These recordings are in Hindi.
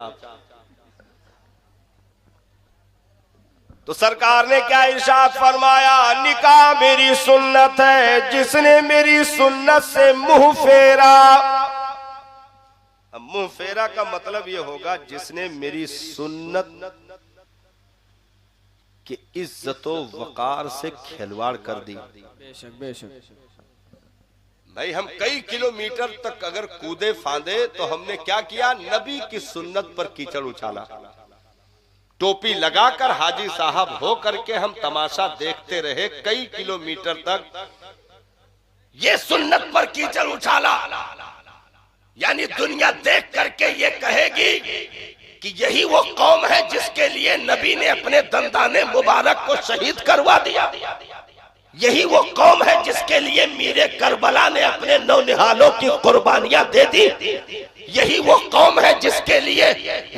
तो सरकार ने क्या इरशाद फरमाया, निकाह मेरी सुन्नत है, जिसने मेरी सुन्नत से मुंह फेरा। अब मुंह फेरा का मतलब यह होगा जिसने मेरी सुन्नत की इज्जतो वकार से खिलवाड़ कर दी। बेशक बेशक भाई हम कई किलोमीटर तक अगर कूदे फांदे तो हमने क्या किया, नबी की सुन्नत पर कीचड़ उछाला। टोपी लगाकर हाजी साहब हो करके हम तमाशा देखते रहे कई किलोमीटर तक, ये सुन्नत पर कीचड़ उछाला, यानी दुनिया देख करके ये कहेगी कि यही वो कौम है जिसके लिए नबी ने अपने दंदाने मुबारक को शहीद करवा दिया। यही वो कौम है जिसके लिए मीरे करबला ने अपने नौनिहालों की कुर्बानियां दे दी। यही वो कौम है जिसके लिए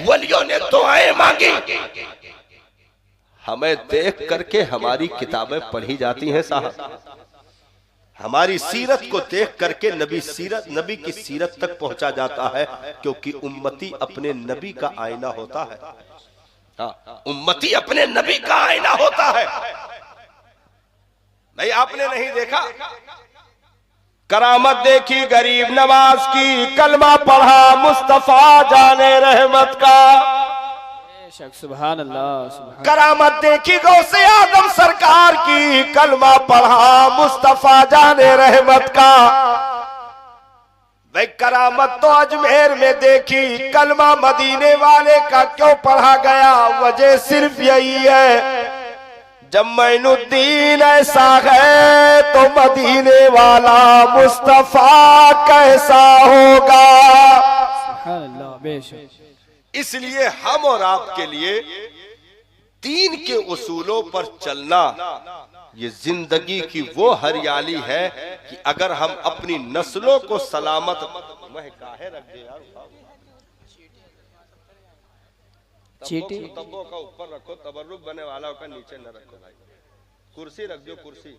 वलियों ने दुआएं मांगी। हमें देख करके हमारी किताबें पढ़ी जाती हैं साहब, हमारी सीरत को देख करके नबी की सीरत तक पहुंचा जाता है, क्योंकि उम्मती अपने नबी का आईना होता है। हाँ, उम्मती अपने नबी का आईना होता है। नहीं आपने नहीं देखा, करामत देखी गरीब नवाज की, कलमा पढ़ा मुस्तफा जाने रहमत का। सुभान अल्लाह सुभान। करामत देखी गौसे आदम सरकार की, कलमा पढ़ा मुस्तफा जाने रहमत का। भाई करामत तो अजमेर में देखी, कलमा मदीने वाले का क्यों पढ़ा गया, वजह सिर्फ यही है, जब मैनुद्दीन ऐसा है तो मदीने वाला मुस्तफा कैसा होगा। सुभान अल्लाह बेशक। इसलिए हम और आपके लिए दीन के उसूलों पर चलना ये जिंदगी की वो हरियाली है कि अगर हम अपनी नस्लों को सलामत काहे रख दे यार, चीटी तब्बों का ऊपर रखो, तबर्रुक बने वाला का नीचे न रखो भाई। कुर्सी रख दो, कुर्सी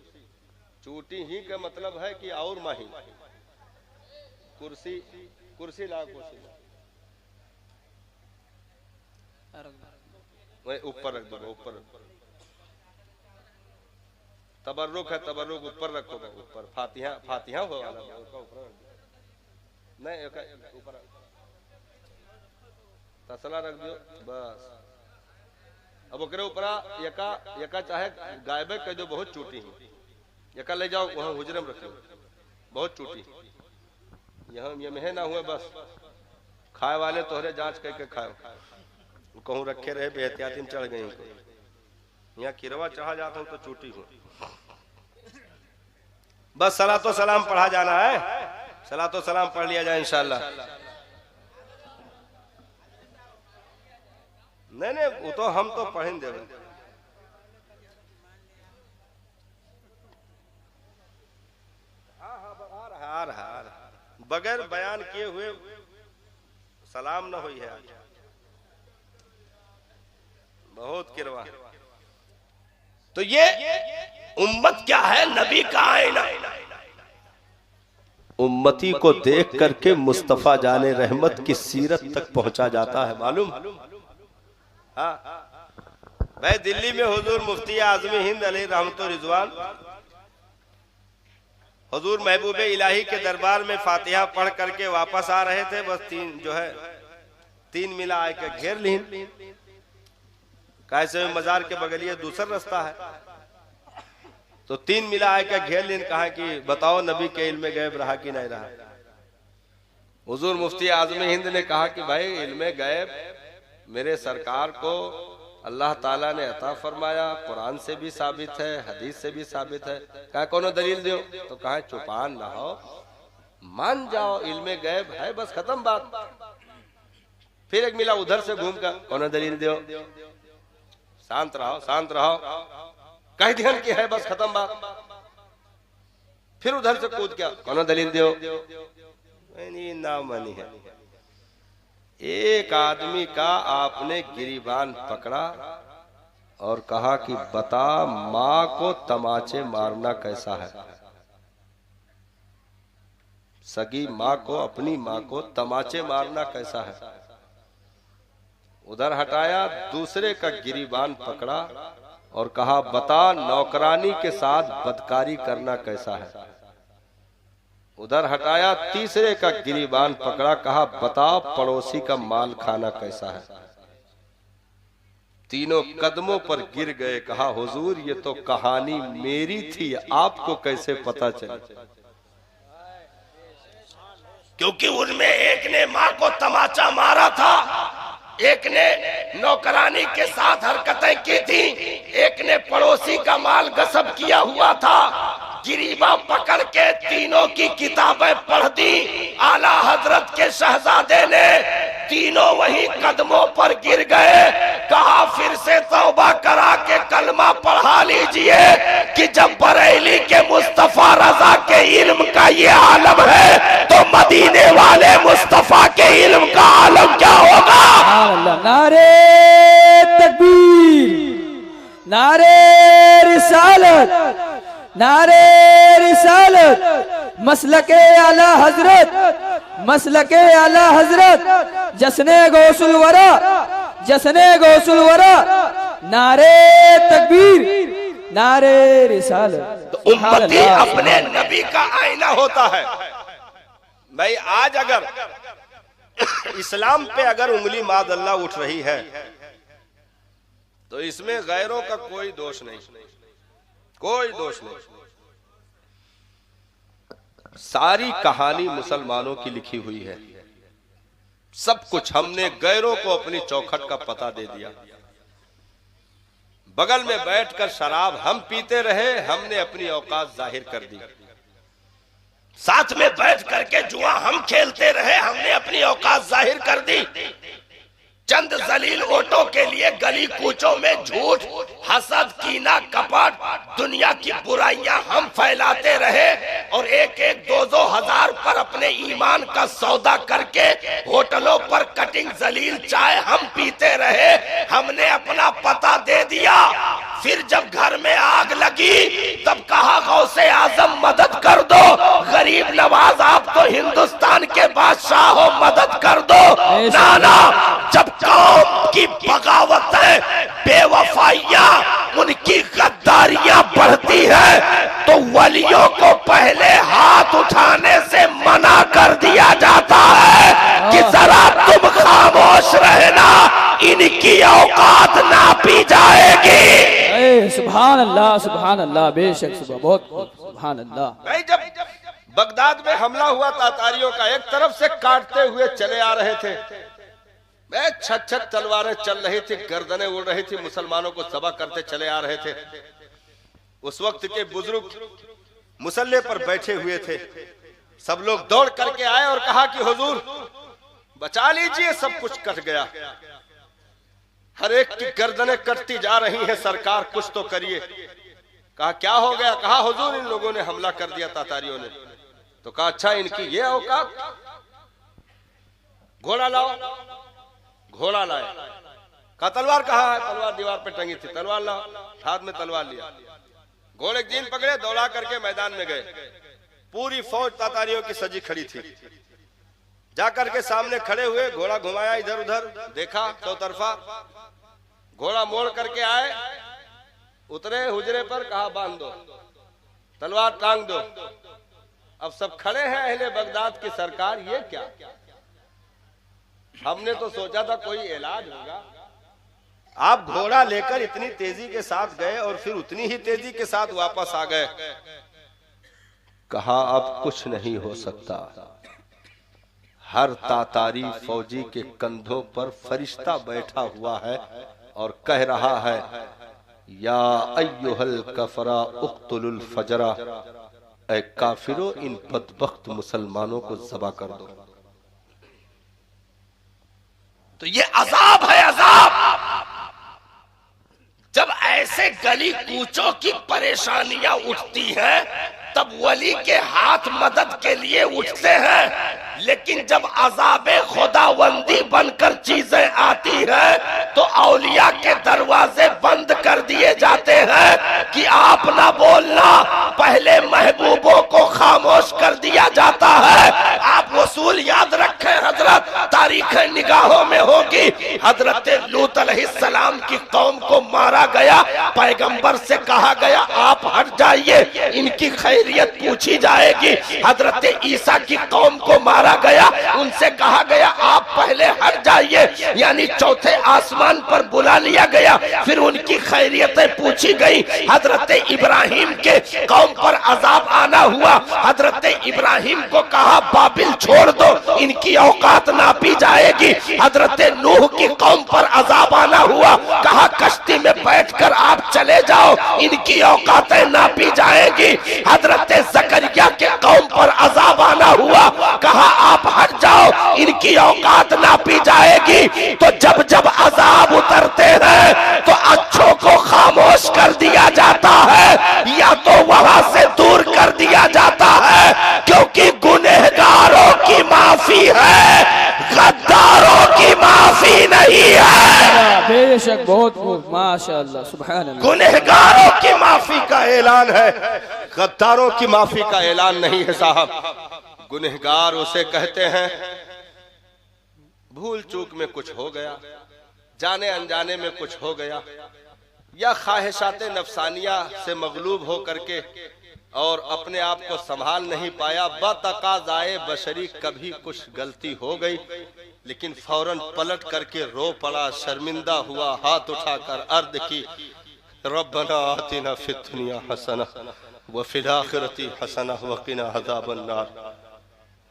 चूटी ही का मतलब है कि और माही। कुर्सी कुर्सी ला, कुर्सी ला, वही ऊपर रख दो, ऊपर तबर्रुक है, तबर्रुक ऊपर रखो, ऊपर फातिहा फातिहा हो वाला ऊपर नहीं, ऊपर तसला रख दो बस। अब ओकरे ऊपर यका यका चाहे गायबे कह दो, बहुत चूटी है, यका ले जाओ वहां हुजरे में रखो, बहुत चूटी यहाँ ये में ना हुए, बस खाए वाले तोहरे जांच करके खाओ, कहूँ रखे रहे बेहतियाती में चढ़ गई। यहाँ किरवा चढ़ा जाता हूँ तो चूटी हूँ। बस सलातो सलाम पढ़ा जाना है, सलातो सलाम पढ़ लिया जाए इंशाल्लाह। नहीं वो तो हम तो पढ़ेंगे। आ रहा बगैर बयान किए हुए सलाम न हुई है आज, बहुत किरवा। तो ये उम्मत क्या है, नबी का आईना। उम्मती को देख करके मुस्तफा जाने रहमत की सीरत तक पहुंचा जाता है, मालूम। हाँ भाई दिल्ली में हुजूर मुफ्ती आजमी हिंद अली रहमतुर रिजवान हुजूर महबूब इलाही के दरबार में फातिहा पढ़ करके वापस आ रहे थे, बस तीन मिला आके घेर ली। कैसे मजार के बगलिए दूसरा रास्ता है, तो तीन मिला आके घेर लीन, कहा कि बताओ नबी के इल्म गैब रहा कि नहीं रहा। हुजूर मुफ्ती आजमी हिंद ने कहा कि भाई इल्म गैब मेरे सरकार को अल्लाह ताला ने अता फरमाया, कुरान से भी साबित है, हदीस से भी साबित है। कहा कोनो दलील दो, तो कहा चुपान ना हो, मान जाओ इल्म गैब है, बस खत्म बात। फिर एक मिला उधर से घूम कर, कोनो दलील दो, शांत रहो शांत रहो, कह ध्यान की है, बस खत्म बात। फिर उधर से कूद क्या, कोनो दलील दो, ना मानी है। एक आदमी का आपने गिरीबान पकड़ा और कहा कि बता माँ को तमाचे मारना कैसा है। सगी माँ को, अपनी माँ को तमाचे मारना कैसा है। उधर हटाया, दूसरे का गिरीबान पकड़ा और कहा बता नौकरानी के साथ बदकारी करना कैसा है। उधर हटाया, तीसरे का गिरीबान पकड़ा, कहा बता पड़ोसी का माल खाना कैसा है। तीनों कदमों पर गिर गए, कहा हुजूर ये तो कहानी मेरी थी, आपको कैसे पता चली। क्योंकि उनमें एक ने माँ को तमाचा मारा था, एक ने नौकरानी के साथ हरकतें की थी, एक ने पड़ोसी का माल गसब किया हुआ था। गिरीबा पकड़ के तीनों की किताबें पढ़ दी आला हजरत के शहजादे ने। तीनों वही कदमों पर गिर गए। कहा फिर से तौबा करा के कलमा पढ़ा लीजिए कि जब बरेली के मुस्तफा रजा के इल्म का ये आलम है तो मदीने वाले मुस्तफा के इल्म का आलम क्या होगा। नारे तकबीर, नारे रिसालत, नारे रिसालत, मसलके आला हजरत, मसलके आला हजरत, जश्ने गौसुल वरा, जश्ने गौसुल वरा, नारे तकबीर, नारे रिसालत। तो उम्मती अपने नबी का आईना होता है। भाई आज अगर इस्लाम पे अगर उंगली मादअल्लाह उठ रही है तो इसमें गैरों का कोई दोष नहीं, कोई दोष नहीं। सारी कहानी मुसलमानों की लिखी हुई है। सब कुछ हमने गैरों को अपनी चौखट का पता दे दिया। बगल में बैठकर शराब हम पीते रहे, हमने अपनी औकात जाहिर कर दी। साथ में बैठ करके जुआ हम खेलते रहे, हमने अपनी औकात जाहिर कर दी। चंद जलील वोटों के लिए गली कूचों में झूठ, हसद, कीना, कपट, दुनिया की बुराइयां हम फैलाते रहे और एक एक दो दो हजार पर अपने ईमान का सौदा करके होटलों पर कटिंग जलील चाय हम पीते रहे। हमने अपना पता दे दिया। फिर जब घर में आग लगी तब कहा गौसे आजम मदद कर दो, गरीब नवाज आप तो हिंदुस्तान के बादशाह हो, मदद कर दो। नाना, जब कौम की बगावतें, बेवफाइयां, उनकी गद्दारियां बढ़ती है तो वलियों को पहले हाथ उठाने से मना कर दिया जाता है कि जरा तुम खामोश रहना, इनकी औकात नापी जाएगी। सुभान अल्लाह, सुभान अल्लाह, बेशक सुबह बहुत सुभान अल्लाह। भाई जब बगदाद में हमला हुआ तातारियों का, एक तरफ से काटते हुए चले आ रहे थे, छत छत तलवारें चल रही थी, गर्दनें उड़ रही थी, मुसलमानों को तबाह करते चले आ रहे थे। उस वक्त के बुजुर्ग मुसल्ले पर बैठे हुए थे। सब लोग दौड़ करके आए और कहा कि हुजूर बचा लीजिए, सब कुछ कट गया, हर एक की गर्दनें कटती जा रही हैं, सरकार कुछ तो करिए। कहा क्या हो गया। कहा हुजूर इन लोगों ने हमला कर दिया तातारियों ने। तो कहा अच्छा इनकी ये औकात, घोड़ा लाओ। घोड़ा लाए। कहा तलवार कहाँ है। तलवार दीवार पे टंगी थी। तलवार लाओ। हाथ में तलवार लिया, घोड़े जीन पकड़े, दौड़ा करके मैदान में गए। पूरी फौज तातारियों की सजी खड़ी थी। जाकर के सामने खड़े हुए, घोड़ा घुमाया इधर उधर, देखा चौतरफा, घोड़ा मोड़ करके आए, उतरे हुजरे पर, कहा बांध दो, तलवार टांग दो। अब सब खड़े हैं अहले बगदाद की सरकार, ये क्या, हमने तो सोचा था कोई इलाज होगा। आप घोड़ा लेकर इतनी तेजी के साथ गए और फिर उतनी ही तेजी के साथ वापस आ गए। कहा अब कुछ नहीं हो सकता। हर तातारी फौजी के कंधों पर फरिश्ता बैठा हुआ है और कह रहा है या अय्युहल कफरा उक्तुलुल फजरा, ऐ काफिरो इन बदबख्त मुसलमानों को ज़बा कर दो। तो ये अजाब है, अजाब। जब ऐसे गली कूचों की परेशानियां उठती हैं तब वली के हाथ मदद के लिए उठते हैं, लेकिन जब अजाबे खुदावंदी बनकर चीजें आती हैं तो औलिया के दरवाजे बंद कर दिए जाते हैं कि आप ना बोलना। पहले महबूबों को खामोश कर दिया जाता है। आप वसूल याद रखें हजरत, तारीख निगाहों में होगी। हजरत लूत अलैहिस्सलाम की कौम को मारा गया, पैगंबर से कहा गया आप हट जाइए, इनकी खैरियत पूछी जाएगी। हजरत ईसा की कौम को मारा गया, उनसे कहा गया आप पहले हट जाइए, यानी चौथे आसमान पर बुला लिया गया, फिर उनकी खैरियतें पूछी गई। हजरत इब्राहिम के कौम पर अजाब आना हुआ, हजरत इब्राहिम को कहा बाबिल छोड़ दो, इनकी औकात नापी जाएगी। हजरत नूह की कौम पर अजाब आना हुआ, कहा कश्ती में बैठकर आप चले जाओ, इनकी औकातें नापी जाएगी। हजरत जकरिया के कौम पर अजाब आना हुआ, कहा आप हट जाओ, इनकी औकात नापी जाएगी। तो जब जब अजाब उतरते हैं तो अच्छों को खामोश कर दिया जाता है या तो वहां से दूर कर दिया जाता है, क्योंकि गुनहगारों की माफी है, गद्दारों की माफी नहीं है। बेशक बहुत खूब, माशाअल्लाह, सुभान अल्लाह। गुनहगारों की माफी का ऐलान है, गद्दारों की माफी का ऐलान नहीं है साहब। गुनहगार उसे कहते हैं भूल चूक में कुछ हो गया, जाने अनजाने में कुछ हो गया, या ख्वाहिशाते नफसानिया से मगलूब हो करके और अपने आप को संभाल नहीं पाया, बतकाज़ाए बशरी कभी कुछ गलती हो गई, लेकिन फौरन पलट करके रो पड़ा, शर्मिंदा हुआ, हाथ उठाकर अर्ज की रब्बना आतिना फिद दुनिया हसना व फिल आखिरती हसना व क़िना अज़ाबन नार।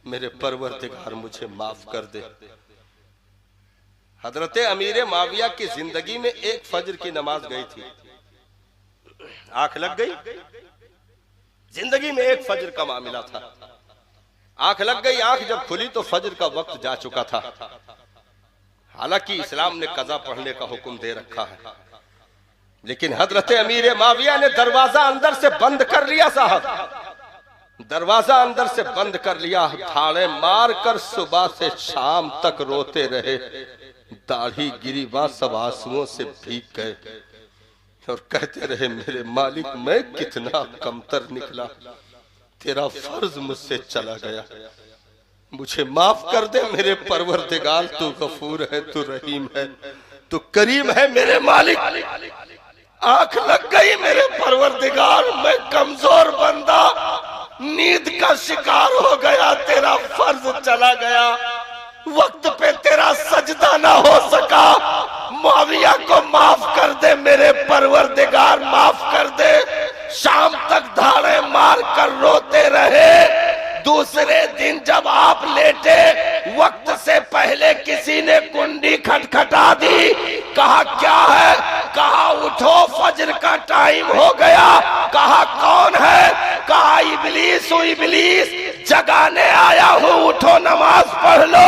मेरे परवरदिगार मुझे माफ कर दे। हजरत अमीर माविया की जिंदगी में एक फजर की नमाज गई थी, आंख लग गई, जिंदगी में एक फजर का मामला था, आंख लग गई, आंख जब खुली तो फजर का वक्त जा चुका था। हालांकि इस्लाम ने कज़ा पढ़ने का हुक्म दे रखा है, लेकिन हजरत अमीर माविया ने दरवाजा अंदर से बंद कर लिया साहब, दरवाजा अंदर से बंद कर लिया, थाड़े मार कर सुबह से शाम तक रोते रहे, दाढ़ी गिरीबा सब आंसुओं से भीग गए और कहते रहे मेरे मालिक मैं कितना कमतर निकला, तेरा फर्ज मुझसे चला गया, मुझे माफ कर दे मेरे परवरदिगार, तू गफूर है, तू रहीम है, तू करीम है मेरे मालिक। आंख लग गई मेरे परवरदिगार, मैं कमजोर बंदा नींद का शिकार हो गया, तेरा फर्ज चला गया, वक्त पे तेरा सजदा ना हो सका, मुआविया को माफ कर दे मेरे परवरदिगार, माफ कर दे। शाम तक धाड़े मार कर रोते रहे। दूसरे दिन जब आप लेटे, वक्त से पहले किसी ने कुंडी खटखटा दी, कहा क्या है, कहा उठो फजर का टाइम हो गया, कहा कौन है, कहा इबलीस हूँ, इबलीस जगाने आया हूँ, उठो नमाज पढ़ लो।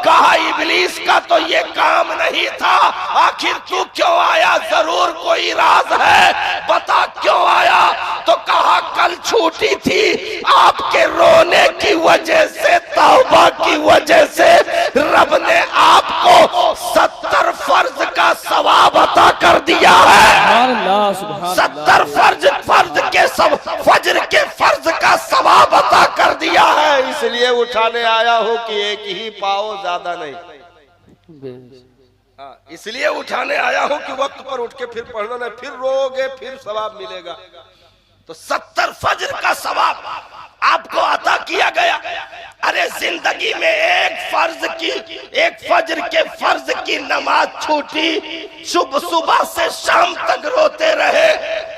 कहा इबलीस का तो ये काम नहीं था, आखिर तू क्यों आया, जरूर कोई राज है, बता क्यों आया। तो कहा कल छूटी थी, आपके रोने की वजह से, तौबा की वजह से रब ने आपको 70 फर्ज का सवाब अता कर दिया है। 70 फर्ज के सब फजर के फर्ज का सवाब अता कर दिया है। इसलिए उठाने आया हूँ कि एक ही पाओ, ज्यादा नहीं। इसलिए उठाने आया हूँ कि वक्त पर उठ के फिर पढ़ना नहीं, फिर रोगे फिर सवाब मिलेगा। तो 70 फजर का सवाब आपको अता किया गया। अरे जिंदगी में एक फजर के फर्ज की नमाज छूटी, सुबह से शाम तक रोते रहे,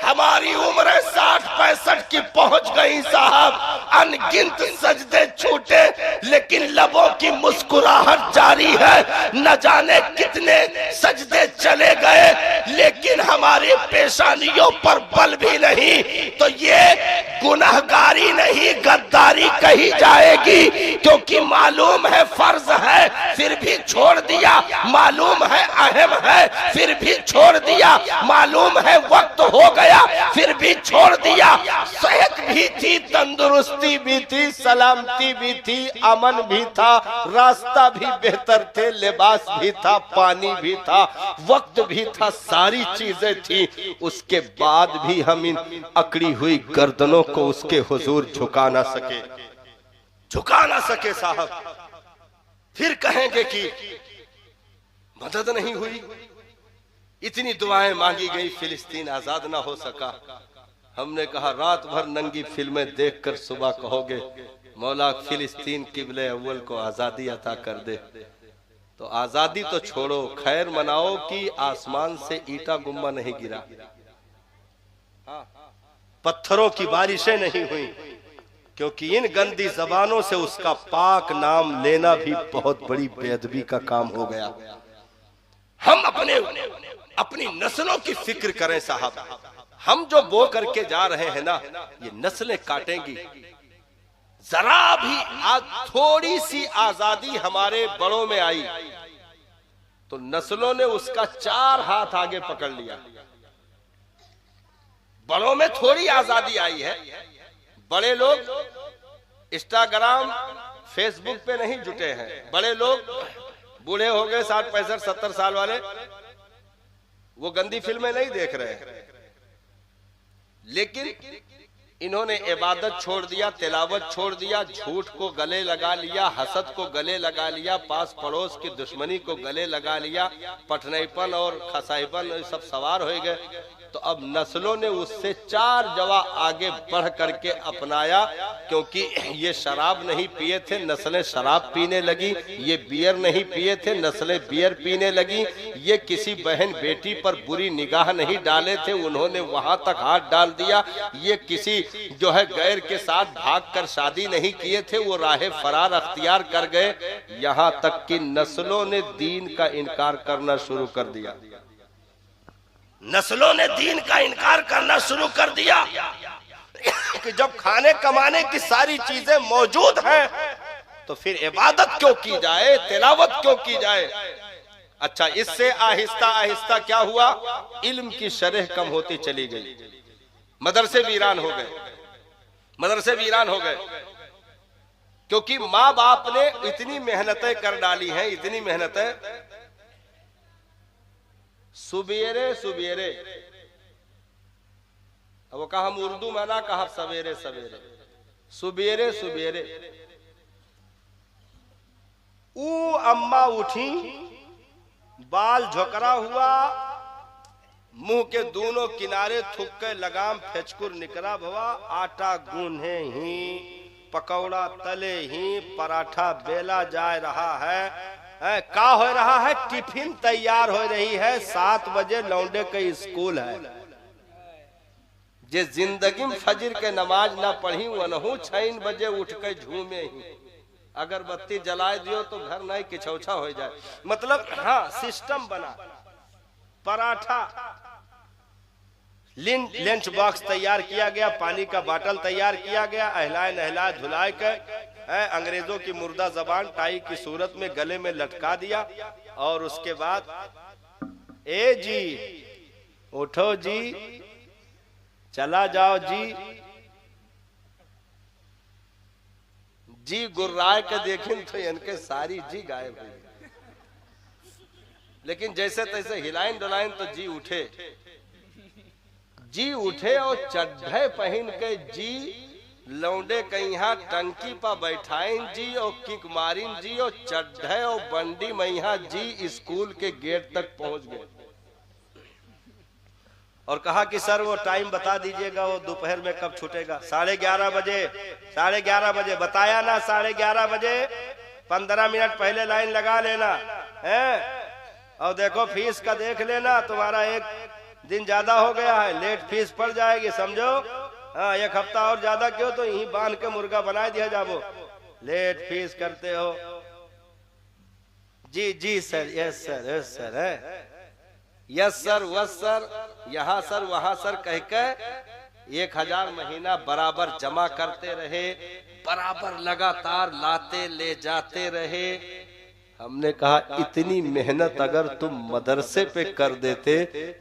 हमारी उम्र 60-65 की पहुंच गई साहब, अनगिनत सजदे छूटे, लेकिन लबों की मुस्कुराहट जारी है, न जाने कितने सजदे चले गए, लेकिन हमारी पेशानियों पर बल भी नहीं। तो ये गुनहगारी नहीं, गद्दारी कही जाएगी, क्योंकि मालूम है फर्ज है फिर भी छोड़ दिया, मालूम है अहम है फिर भी छोड़ दिया, मालूम है वक्त हो गया फिर भी छोड़ दिया। सेहत भी थी, तंदुरुस्ती भी थी, सलामती भी थी, अमन भी था, रास्ता भी बेहतर थे, लिबास भी था, पानी भी था, वक्त भी था, सारी चीजें थी। उसके बाद भी हम इन अकड़ी हुई गर्दनों को उसके हुजूर झुका ना सके साहब। फिर कहेंगे कि मदद नहीं हुई, इतनी दुआएं मांगी गई, फिलिस्तीन आजाद ना हो सका। हमने कहा रात भर नंगी फिल्में देखकर सुबह कहोगे मौला फिलिस्तीन किबले अव्वल को आजादी अता कर दे, तो आजादी तो छोड़ो, खैर मनाओ कि आसमान से ईटा गुम्मा नहीं गिरा, पत्थरों की बारिशें नहीं हुई, क्योंकि इन गंदी जबानों से उसका पाक नाम लेना भी बहुत बड़ी बेअदबी का काम हो गया। हम अपनी नस्लों की फिक्र करें साहब। हम जो बो करके जा रहे हैं ना, ये नस्लें काटेंगी। जरा भी थोड़ी सी आजादी हमारे बड़ों में आई तो नस्लों ने उसका 4 हाथ आगे पकड़ लिया। बड़ों में थोड़ी आजादी आई है। बड़े लोग इंस्टाग्राम फेसबुक पे नहीं जुटे हैं। बड़े लोग बूढ़े हो गए 60 65 70 साल वाले, वो गंदी फिल्में नहीं देख रहे हैं, लेकिन इन्होंने इबादत छोड़ दिया, तिलावत छोड़ दिया, झूठ को गले लगा लिया, हसद को गले लगा लिया, पास पड़ोस की दुश्मनी को गले लगा लिया, पटनईपन और खसाईपन सब सवार हो गए। तो अब नस्लों ने उससे 4 जवा आगे बढ़ करके अपनाया, क्योंकि ये शराब नहीं पिए थे, नस्लें शराब पीने लगी। ये बियर नहीं पिए थे, नस्लें बियर पीने लगी। ये किसी बहन बेटी पर बुरी निगाह नहीं डाले थे, उन्होंने वहां तक हाथ डाल दिया। ये किसी जो है गैर के साथ भागकर शादी नहीं किए थे, वो राह फरार अख्तियार कर गए। यहां तक कि नस्लों ने दीन का इनकार करना शुरू कर दिया। नस्लों ने दीन का इनकार करना शुरू कर दिया कि जब खाने कमाने की सारी चीजें मौजूद हैं तो फिर इबादत क्यों की जाए, तिलावत क्यों की जाए। अच्छा, इससे आहिस्ता आहिस्ता क्या हुआ, इल्म की शरह कम होती चली गई, मदरसे वीरान हो गए, मदरसे वीरान हो गए, क्योंकि माँ बाप ने इतनी मेहनतें कर डाली हैं, इतनी मेहनतें। सुबेरे सुबेरे, अब वो कहा हम उर्दू में ना कहा सवेरे सवेरे, सुबेरे सुबेरे ऊ अम्मा उठी, बाल झोकरा हुआ, मुंह के दोनों किनारे थुक के लगाम फेचकुर निकला भवा, आटा गूंधे ही, पकौड़ा तले ही, पराठा बेला जा रहा है। का हो रहा है, टिफिन तैयार हो रही है, 7 बजे लौंडे के स्कूल है। जे जिंदगी में फजर के नमाज ना पढ़ी वनहू 6 बजे उठ के झूमे ही, अगरबत्ती जलाए दियो तो घर नहीं किछौछा हो जाए। मतलब हाँ, सिस्टम बना। पराठा, लंच बॉक्स तैयार किया गया, पानी का बोतल तैयार किया गया, अहलाए नहलाए धुलाए के अंग्रेजों की मुर्दा जबान टाई की सूरत में गले में लटका दिया। और उसके बाद ए जी उठो जी, चला जाओ जी। जी गुर्राए के देखें तो इनके सारी जी गायब हुई, लेकिन जैसे तैसे हिलाइन डुलाइन तो जी उठे। जी उठे और चड्ढे पहन के जी लौंडे के यहाँ टंकी पर बैठाइन जी, और किक मारिन जी, और चड्ढे और बंडी में यहाँ जी स्कूल के गेट तक पहुंच गए। और कहा कि सर वो टाइम बता दीजिएगा, वो दोपहर में कब छूटेगा। 11:30 बजे, 11:30 बजे बताया ना, 11:30 बजे 15 मिनट पहले लाइन लगा लेना है। और देखो फीस का देख लेना, तुम्हारा 1 दिन ज्यादा हो गया है, लेट फीस पड़ जाएगी, समझो। हाँ, 1 हफ्ता और ज्यादा क्यों, तो यहीं बांध के मुर्गा बना दिया जाबो, लेट फीस करते हो। जी जी sir, yes sir, yes sir है, यस सर, वस सर, यहाँ सर वहां सर कह के 1000 महीना बराबर जमा करते रहे, बराबर लगातार लाते ले जाते रहे। हमने कहा इतनी मेहनत अगर तुम मदरसे पे कर देते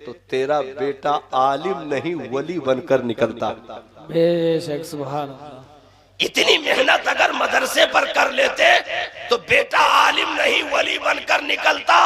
तो तेरा बेटा आलिम नहीं वली बनकर निकलता। बेशक सुभान अल्लाह। इतनी मेहनत अगर मदरसे पर कर लेते तो बेटा आलिम नहीं वली बनकर निकलता।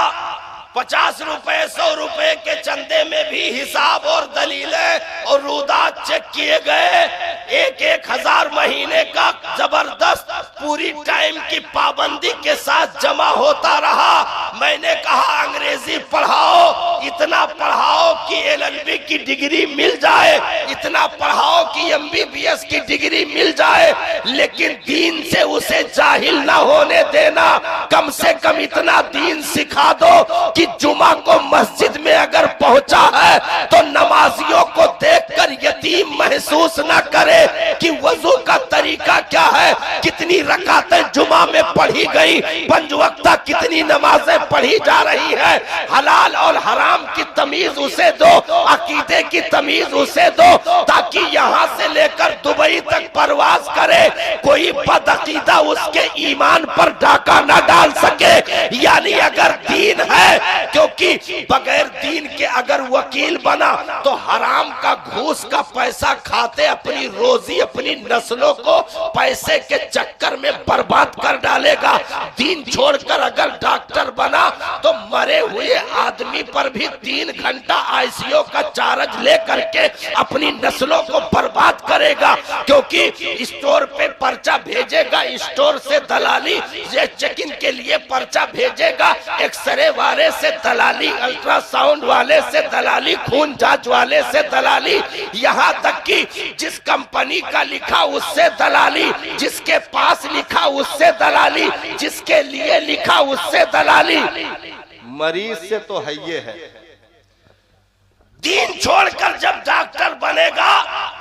50 रुपए 100 रुपए के चंदे में भी हिसाब और दलीलें और रूदात चेक किए गए। 1,000 महीने का जबरदस्त पूरी टाइम की पाबंदी के साथ जमा होता रहा। मैंने कहा अंग्रेजी पढ़ाओ, इतना पढ़ाओ कि LLB की डिग्री मिल जाए, इतना पढ़ाओ कि MBBS की डिग्री मिल जाए, लेकिन दीन से उसे जाहिल ना होने देना। कम से कम इतना दीन सिखा दो कि जुमा को मस्जिद में अगर पहुंचा है तो नमाजियों को देखकर यतीम महसूस ना करे कि वजू का तरीका क्या है, कितनी रकातें जुमा में पढ़ी गई, पंज वक्ता कितनी नमाजें पढ़ी जा रही है। हलाल और हराम की तमीज उसे दो, अकीदे की तमीज उसे दो, ताकि यहाँ से लेकर दुबई तक परवाज करे कोई बदअकीदा उसके ईमान पर डाका ना डाल सके। यानी अगर दीन है, क्योंकि बगैर दीन के अगर वकील बना तो हराम का घूस का पैसा खाते अपनी रोजी अपनी नस्लों को पैसे के चक्कर में बर्बाद कर डालेगा। दीन छोड़कर अगर डॉक्टर बना तो मरे हुए आदमी पर भी 3 घंटा ICU का चार्ज लेकर के अपनी नस्लों को बर्बाद करेगा, क्योंकि स्टोर पे पर्चा भेजेगा, स्टोर से दलाली, चेक इन के लिए पर्चा भेजेगा, एक्सरे वाले से दलाली, अल्ट्रासाउंड वाले से दलाली, खून जांच वाले से दलाली, यहाँ तक कि जिस कंपनी का लिखा उससे दलाली, जिसके पास लिखा उससे दलाली, जिसके लिए लिखा उससे दलाली। मरीज से तो है ये है। दीन छोड़कर जब डॉक्टर बनेगा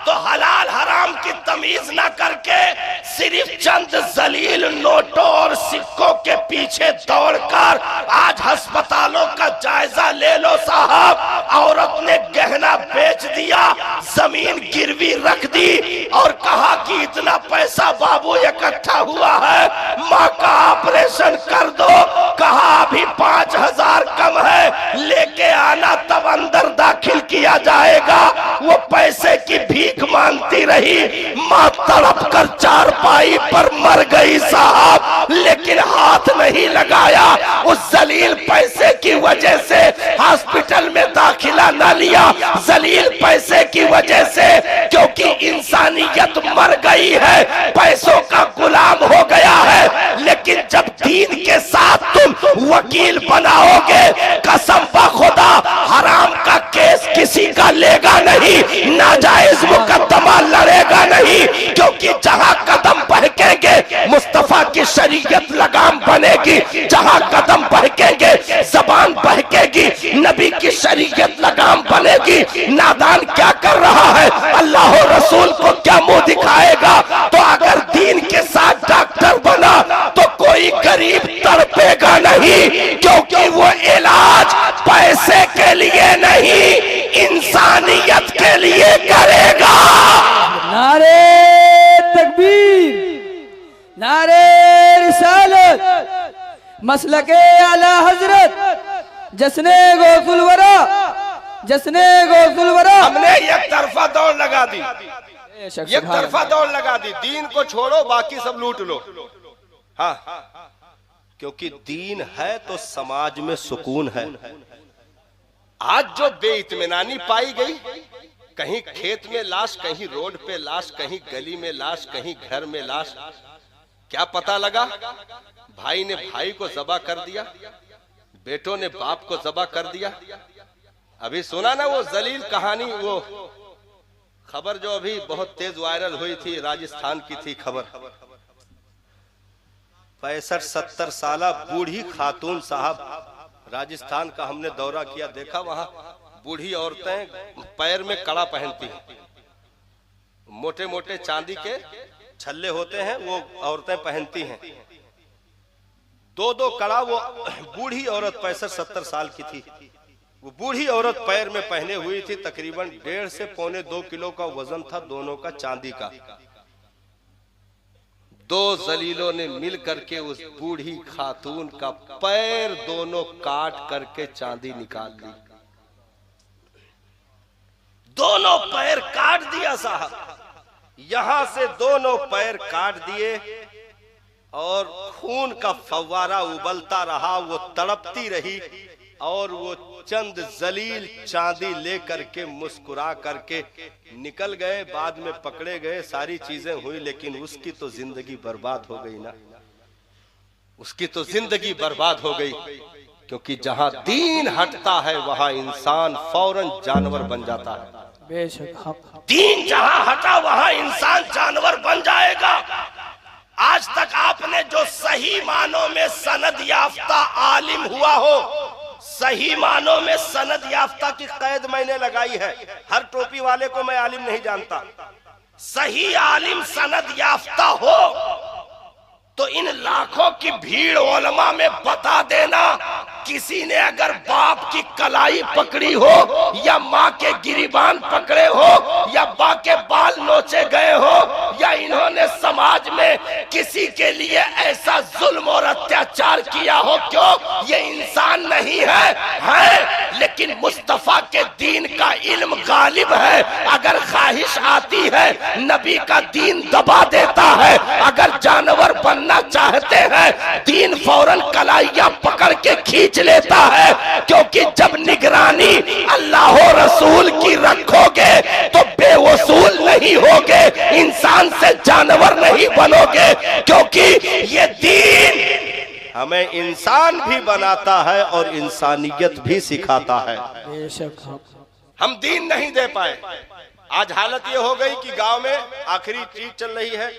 तो हलाल हराम की तमीज ना करके सिर्फ चंद जलील नोटों और सिक्कों के पीछे दौड़कर आज अस्पतालों का जायजा ले लो साहब। औरत ने गहना बेच दिया, जमीन गिरवी रख दी और कहा कि इतना पैसा बाबू इकट्ठा हुआ है, माँ का ऑपरेशन कर दो। कहा अभी 5,000 कम है, लेके आना तब अंदर दाखिल किया जाएगा। वो पैसे की भीख मांगती रही, मां तड़प कर चारपाई पर मर गई साहब, लेकिन हाथ नहीं लगाया। उस जलील पैसे की वजह से हॉस्पिटल में दाखिला न लिया, जलील पैसे की वजह से, क्योंकि इंसानियत मर गई है, पैसों का गुलाम हो गया है। लेकिन जब दीन के साथ तुम वकील बनाओगे, कसम खुदा हराम का केस किसी का लेगा नहीं, नाजायज मुकदमा लड़ेगा नहीं, क्योंकि जहां कदम बहकेंगे मुस्तफा की शरीयत लगाम बनेगी, जहां कदम बहकेंगे जबान बहकेगी, नबी की शरीयत लगाम बनेगी। नादान क्या कर रहा है, अल्लाह और रसूल को क्या मुंह दिखाएगा। तो अगर दीन के साथ डॉक्टर बना तो कोई गरीब तड़पेगा नहीं, क्योंकि वो इलाज पैसे के लिए नहीं, इंसानियत के लिए करेगा। नारे तकबीर, नारे रिसालत, मसलके आला हजरत, जश्ने गौसुल वरा, जश्ने गौसुल वरा। हमने एक तरफा दौड़ लगा दी, एक तरफा दौड़ लगा दी, दीन को छोड़ो बाकी सब लूट लो। हाँ, क्योंकि दीन है तो समाज में सुकून है। आज जो बेइत्मीनानी पाई गई, कहीं खेत में लाश, कहीं रोड पे लाश, कहीं गली में लाश, कहीं घर में लाश, क्या पता लगा? भाई ने भाई को ज़बा कर दिया, बेटों ने बाप को ज़बा कर दिया। अभी सुना ना वो जलील कहानी, वो खबर जो अभी बहुत तेज वायरल हुई थी, राजस्थान की थी खबर। 65-70 साल बूढ़ी खातून साहब, राजस्थान का हमने दौरा किया, देखा वहां बूढ़ी औरतें पैर में कड़ा पहनती हैं, मोटे मोटे चांदी के छल्ले होते हैं, वो औरतें पहनती हैं। 2-2 कड़ा वो बूढ़ी औरत 65-70 साल की थी, वो बूढ़ी औरत पैर में पहने हुई थी। तकरीबन 1.5 से पौने 2 किलो का वजन था दोनों का, चांदी का। 2 जलीलों ने मिल करके उस बूढ़ी खातून का पैर दोनों काट करके चांदी निकाल ली। दोनों पैर काट दिया साहब, यहां से दोनों पैर काट दिए और खून का फव्वारा उबलता रहा। वो तड़पती रही, और वो चंद जलील चांदी लेकर के मुस्कुरा करके निकल गए। बाद में पकड़े गए, सारी चीजें हुई, लेकिन उसकी तो जिंदगी बर्बाद हो गई ना, उसकी तो जिंदगी बर्बाद हो गई। क्योंकि जहां दीन हटता है वहां इंसान फौरन जानवर बन जाता है। बेशक दीन जहां हटा वहां इंसान जानवर बन जाएगा। आज तक आपने जो सही मानों में सनद याफ्ता आलिम हुआ हो, सही मानों में सनद याफ्ता की कैद मैंने लगाई है। हर टोपी वाले को मैं आलिम नहीं जानता। सही आलिम सनद याफ्ता हो तो इन लाखों की भीड़ उलमा में बता देना, किसी ने अगर बाप की कलाई पकड़ी हो या माँ के गिरीबान पकड़े हो या माँ के बाल नोचे गए हो या इन्होंने समाज में किसी के लिए ऐसा जुल्म और अत्याचार किया हो, क्यों? ये इंसान नहीं है, लेकिन मुस्तफा के दीन का इल्म गालिब है। अगर ख्वाहिश आती है नबी का दीन दबा देता है। अगर जानवर बनना चाहते हैं दीन फौरन कलाइयां पकड़ के खींच लेता है। क्योंकि जब निगरानी अल्लाह रसूल की रखोगे तो बेवसूल नहीं होगे, इंसान से जानवर नहीं बनोगे। क्योंकि ये दीन हमें इंसान भी बनाता है और इंसानियत भी सिखाता है। बेशक हम दीन नहीं दे पाए। आज हालत ये हो गई कि गांव में आखिरी चीज चल रही है,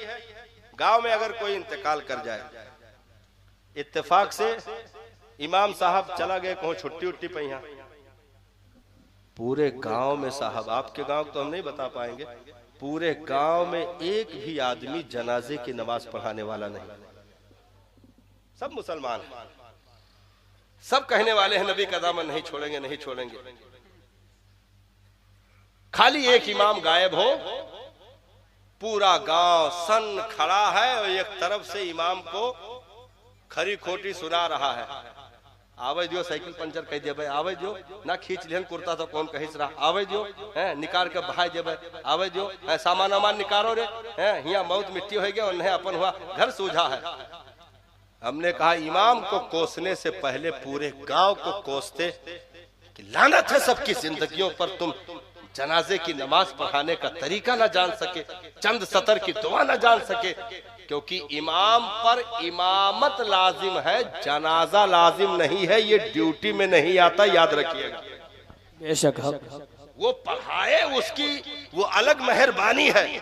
गांव में अगर कोई इंतकाल कर जाए, इत्तेफाक से इमाम साहब चला गए कहूं छुट्टी उट्टी पे, यहाँ पूरे गांव में साहब, आपके गांव तो हम नहीं बता पाएंगे, पूरे गांव में एक भी आदमी जनाजे की नमाज पढ़ाने वाला नहीं। सब मुसलमान हैं, सब कहने वाले हैं नबी का दामन नहीं छोड़ेंगे, नहीं छोड़ेंगे। खाली एक इमाम गायब हो, पूरा गांव सन खड़ा है और एक तरफ से इमाम को खरी खोटी सुना रहा है। आवे जो साइकिल पंचर कह दे, आवे जो ना खींच लेन कुर्ता तो कौन कहिस रहा, आवे जो है निकाल के बहाय देवे, आवे जो है सामान अमान निकालो रे, है हिया मौत मिट्टी हो गया और नहीं अपन हुआ घर सूझा है। हमने कहा इमाम को कोसने से पहले पूरे गांव को कोसते कि लानत है सबकी जिंदगियों पर, तुम जनाजे की नमाज पढ़ाने का तरीका ना जान सके, चंद सतर की दुआ ना जान सके। क्योंकि इमाम पर इमामत लाजिम है, जनाजा लाजिम नहीं है। ये ड्यूटी में नहीं आता, याद रखिएगा। बेशक वो पढ़ाए उसकी वो अलग मेहरबानी है,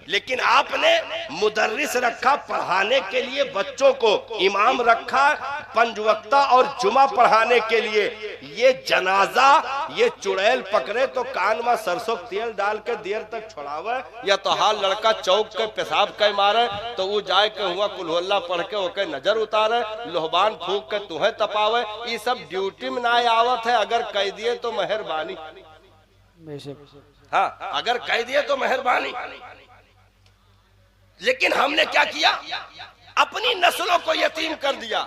लेकिन आपने मुदर्रिस रखा पढ़ाने के लिए बच्चों को, इमाम रखा पंजवक्ता और जुमा पढ़ाने के लिए। ये जनाजा ये चुड़ैल पकड़े तो कान में सरसों तेल डाल के देर तक छोड़ावे, या तो हाल लड़का चौक के पेशाब के मारे तो वो जाए के हुआ कुल्होल्ला पढ़ के ओके नजर उतारे, लोहबान फूक के तुम्हें तपावे। ये सब ड्यूटी में ना आवत है। अगर कह दिए तो मेहरबानी, हाँ अगर कह दिए तो मेहरबानी। लेकिन हमने क्या किया, अपनी नस्लों को यतीम कर दिया।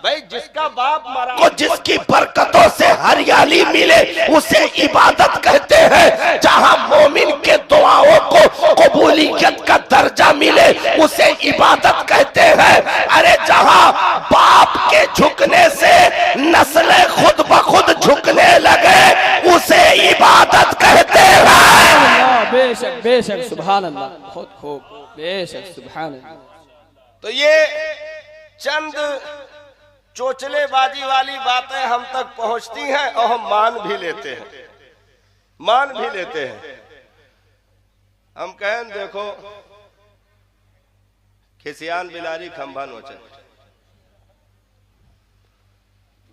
भाई जिसका बाप मरा को जिसकी बरकतों से हरियाली मिले उसे इबादत कहते हैं। जहां मोमिन के दुआओं को कबूलियत का दर्जा मिले उसे इबादत कहते हैं। अरे जहां बाप के झुकने से नस्लें खुद ब खुद झुकने लगे उसे इबादत कहते हैं। बेशक बेशक सुभान अल्लाह, बहुत खूब, बेशक सुभान अल्लाह। तो ये चंद चोचलेबाजी वाली बातें हम तक पहुंचती हैं और हम मान भी लेते हैं, मान भी लेते हैं। हम कहें देखो खिसियान बिलारी खंभा नोचे।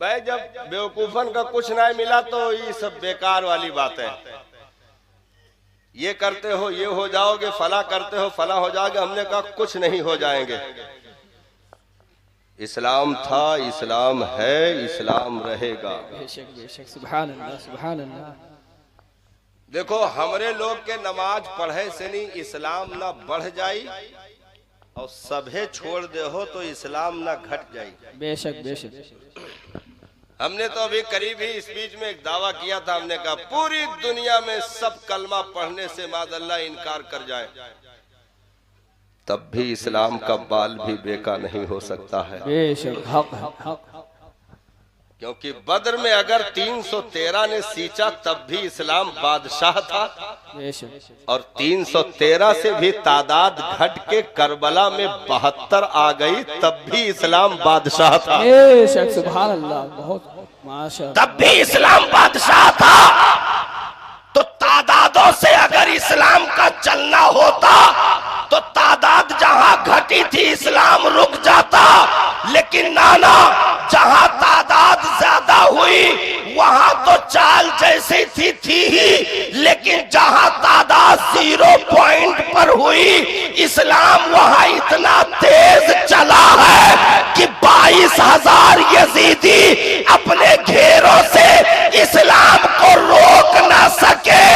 भाई जब बेवकूफन का कुछ नहीं मिला तो ये सब बेकार वाली बातें, ये करते हो ये हो जाओगे, फला करते हो फला हो जाओगे। हमने कहा कुछ नहीं हो जाएंगे। इस्लाम था, इस्लाम है, इस्लाम रहेगा। बेशक बेशक सुभान अल्लाह, सुभान अल्लाह। देखो हमरे लोग के नमाज पढ़े से नहीं इस्लाम ना बढ़ जाई और सभे छोड़ दे हो तो इस्लाम ना घट जाई। बेशक बेशक। हमने तो अभी करीब ही स्पीच में एक दावा किया था, हमने कहा पूरी दुनिया में सब कलमा पढ़ने से मादअल्लाह इनकार कर जाए तब भी इस्लाम का बाल भी बेका नहीं हो सकता है। बेशक हक हक। क्योंकि बद्र में अगर 313 ने सींचा तब भी इस्लाम बादशाह था, और 313 से भी तादाद घट के करबला में 72 आ गई तब भी इस्लाम बादशाह था। सुभान अल्लाह, बहुत माशाअल्लाह। तब भी इस्लाम बादशाह था। तो तादादों से अगर इस्लाम का चलना होता तो तादाद जहां घटी थी इस्लाम रुक जाता, लेकिन नाना जहां तादाद ज्यादा हुई वहां तो चाल जैसी थी ही, लेकिन जहां तादाद 0 पॉइंट पर हुई इस्लाम वहां इतना तेज चला है कि 22,000 यजीदी अपने घेरों से इस्लाम को रोक ना सके,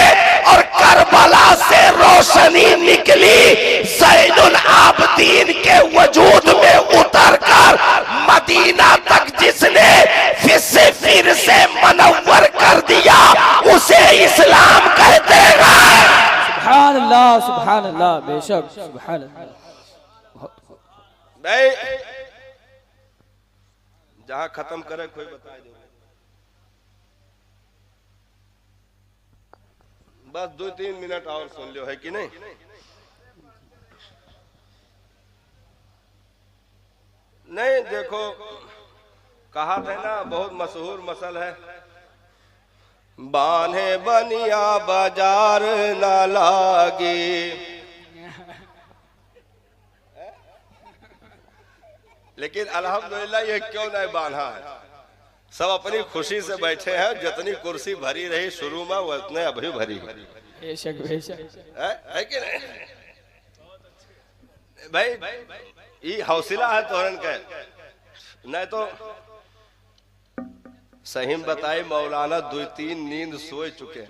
और करबला से रोशनी निकली ज़ैनुल आबदीन के वजूद में उतरकर मदीना तक जिसने फिर से मनव्वर कर दिया उसे इस्लाम कहते हैं। सुभान अल्लाह, सुभान अल्लाह, बेशक सुभान अल्लाह। भाई जहां खत्म करे कोई बता दो, बस 2-3 मिनट और सुन लो, है कि नहीं? नहीं देखो, कहा था ना, बहुत मशहूर मसल है, बान्हे बनिया बाजार ना लागी। लेकिन अल्हम्दुलिल्लाह ये क्यों नहीं बांधा है, सब अपनी खुशी से बैठे हैं। जितनी कुर्सी भरी रही शुरू में वो उतने अभी भरी है, बेशक बेशक है कि नहीं भाई? ये हौसला है तोरन के, नहीं तो सही में बताए मौलाना 2-3 नींद सोए चुके,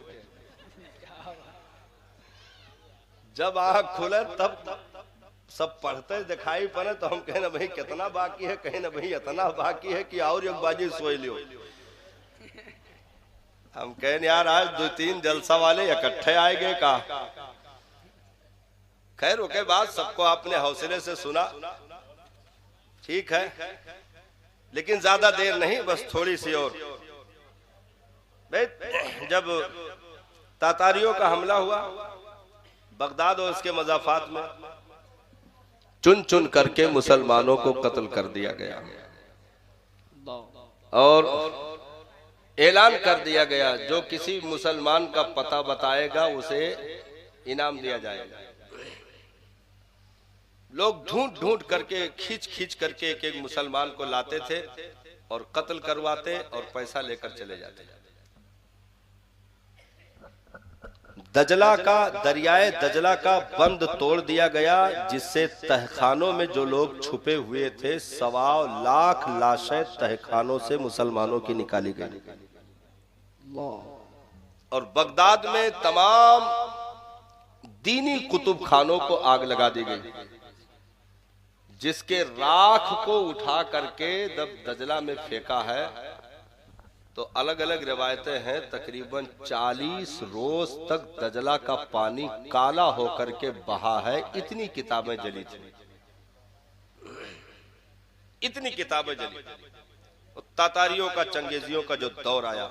जब आँख खुले तब सब पढ़ते दिखाई पड़े तो हम कहें ना भाई कितना बाकी है, कहें ना भाई इतना बाकी है कि और एक बाजी सोई लियो। हम कहें यार आज 2-3 जलसा वाले इकट्ठे आए गए का। खैर उसके बाद सबको आपने हौसले से सुना, ठीक है, लेकिन ज्यादा देर नहीं, बस थोड़ी सी और। जब तातारियों का हमला हुआ बगदाद और उसके मजाफात में, चुन चुन करके मुसलमानों को कत्ल कर दिया गया और ऐलान कर दिया गया जो किसी मुसलमान का पता बताएगा उसे इनाम दिया जाएगा। लोग ढूंढ ढूंढ करके खींच खींच करके एक एक मुसलमान को लाते थे और कत्ल करवाते और पैसा लेकर चले जाते। दजला का, दरियाए दजला का बंद तोड़ दिया गया, जिससे तहखानों में जो लोग छुपे हुए थे 1.25 लाख लाशें तहखानों से मुसलमानों की निकाली गई। और बगदाद में तमाम दीनी कुतुब खानों को आग लगा दी गई, जिसके राख को उठा करके जब दजला में फेंका है तो अलग अलग रिवायतें हैं, तकरीबन 40 रोज तक दजला का पानी काला होकर के बहा है। इतनी किताबें जली थी, इतनी किताबें जली। तातारियों का, चंगेजियों का जो दौर आया,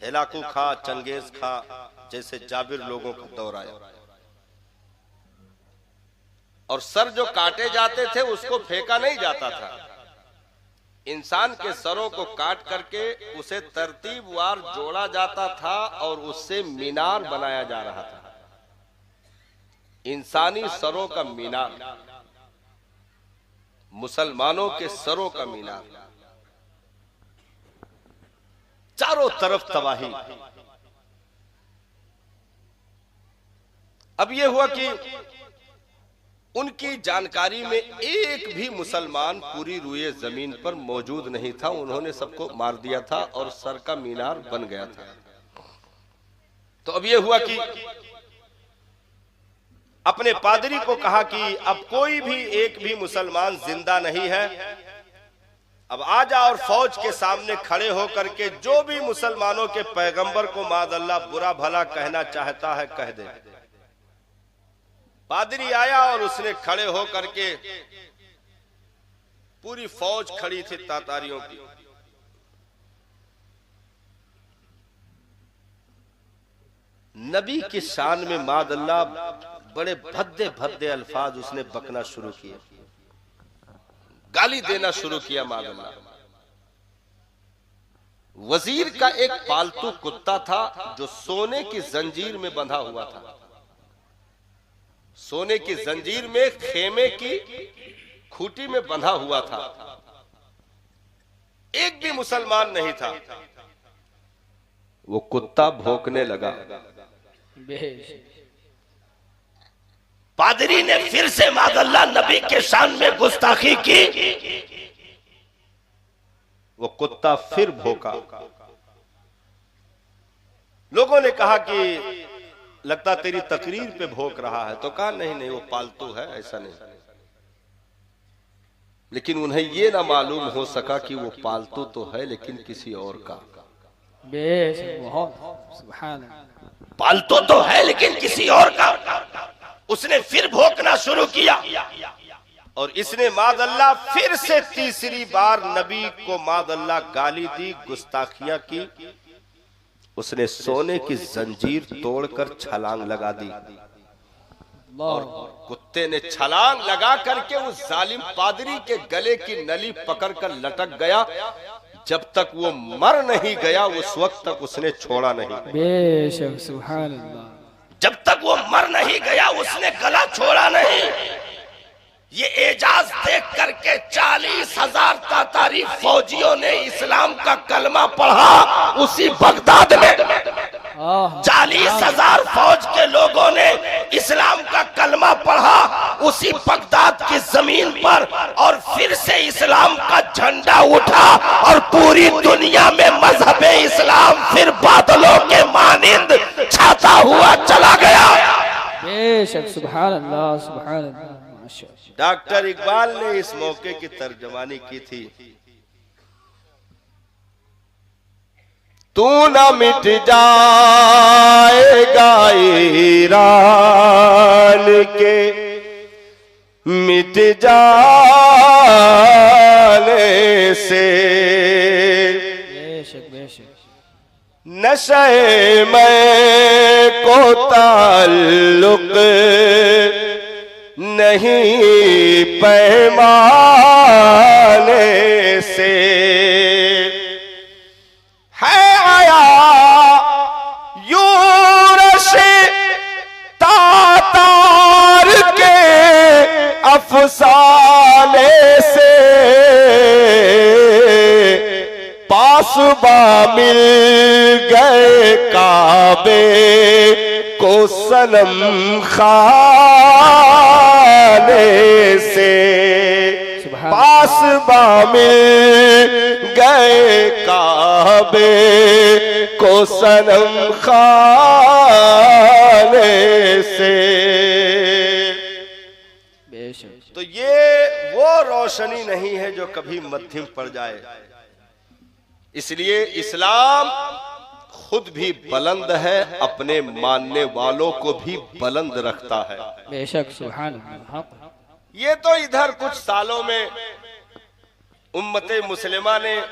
हेलाकू खा, चंगेज खा जैसे जाबिर लोगों का दौर आया, और सर जो काटे जाते थे उसको फेंका नहीं जाता था, इंसान के सरों को काट करके उसे तरतीबवार जोड़ा जाता था और उससे मीनार बनाया जा रहा था। इंसानी सरों का मीनार, मुसलमानों के सरों का मीनार, चारों तरफ तबाही। अब यह हुआ कि उनकी जानकारी में एक भी मुसलमान पूरी रुए जमीन पर मौजूद नहीं था। उन्होंने सबको मार दिया था और सर का मीनार बन गया था। तो अब यह हुआ कि अपने पादरी को कहा कि अब कोई भी एक भी मुसलमान जिंदा नहीं है, अब आ जा और फौज के सामने खड़े होकर के जो भी मुसलमानों के पैगंबर को मादअल्लाह बुरा भला कहना चाहता है कह दे। पादरी आया और उसने खड़े होकर के, पूरी फौज खड़ी थी तातारियों की, नबी की शान में मादअल्लाह बड़े भद्दे भद्दे अल्फाज उसने बकना शुरू किए, गाली देना शुरू किया मादअल्लाह। वजीर का एक पालतू कुत्ता था जो सोने की जंजीर में बंधा हुआ था, सोने की जंजीर में खेमे की खूंटी में बंधा हुआ था, एक भी मुसलमान नहीं था। वो कुत्ता भौंकने लगा। पादरी ने फिर से मादअल्लाह नबी के शान में गुस्ताखी की। वो कुत्ता फिर भौंका। लोगों ने कहा कि लगता तेरी तकरीर पे भौंक रहा है, तो कहा नहीं नहीं वो पालतू है, ऐसा नहीं। लेकिन उन्हें ये ना मालूम हो सका कि वो पालतू तो है लेकिन किसी और का। पालतू तो है लेकिन किसी और का। उसने फिर भौंकना शुरू किया और इसने मादअल्लाह फिर से तीसरी बार नबी को मादअल्लाह गाली दी, गुस्ताखियां की। उसने सोने की जंजीर तोड़कर छलांग लगा दी और कुत्ते ने छलांग लगा करके उस जालिम पादरी के गले की नली पकड़कर लटक गया। जब तक वो मर नहीं गया उस वक्त तक उसने छोड़ा नहीं। बेशक सुभान अल्लाह। जब तक वो मर नहीं गया उसने गला छोड़ा नहीं। ये एजाज देख करके 40,000 तातारी फौजियों ने इस्लाम का कलमा पढ़ा उसी बगदाद में। 40,000 फौज के लोगों ने इस्लाम का कलमा पढ़ा उसी बगदाद की जमीन पर, और फिर से इस्लाम का झंडा उठा और पूरी दुनिया में मजहब इस्लाम फिर बादलों के मानिंद छाता हुआ चला गया। बेशक सुभान अल्लाह सुभान अल्लाह। डॉक्टर इकबाल ने इस मौके की तर्जमानी की थी, तू न मिट जाएगा ईरान के मिट जाने से, बेशक बेशक नशे में को ताल्लुक नहीं पैमाने से, है आया यूरश तातार के अफसाने से, पासबा मिल गए काबे को सनम खाने से, पासबा मिल गए काबे को सनम खाने से। तो ये वो रोशनी नहीं है जो कभी मध्यम पड़ जाए। इसलिए इस्लाम खुद भी बुलंद है, अपने मानने वालों को भी बुलंद रखता है। बेशक सुभान अल्लाह। ये तो इधर कुछ सालों में उम्मते मुस्लिमा ने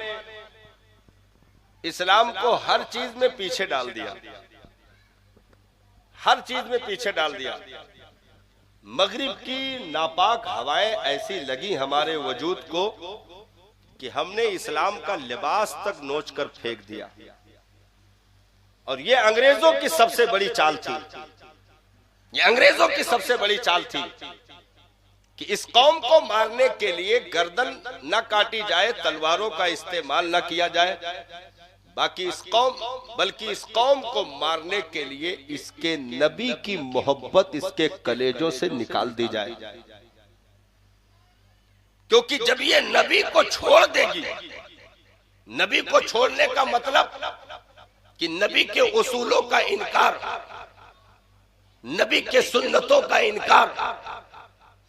इस्लाम को हर चीज में पीछे डाल दिया, हर चीज में पीछे डाल दिया। मगरिब की नापाक हवाएं ऐसी लगी हमारे वजूद को कि हमने इस्लाम का लिबास तक नोच कर फेंक दिया। और ये अंग्रेजों की सबसे बड़ी चाल थी, ये अंग्रेजों की सबसे बड़ी चाल थी कि इस कौम को मारने के लिए गर्दन न काटी जाए, तलवारों का इस्तेमाल न किया जाए, बल्कि इस कौम को मारने के लिए इसके नबी की मोहब्बत इसके कलेजों से निकाल दी जाए। क्योंकि जब ये नबी को छोड़ देगी, नबी को छोड़ने का मतलब कि नबी के उसूलों का इनकार, नबी के सुन्नतों का इनकार,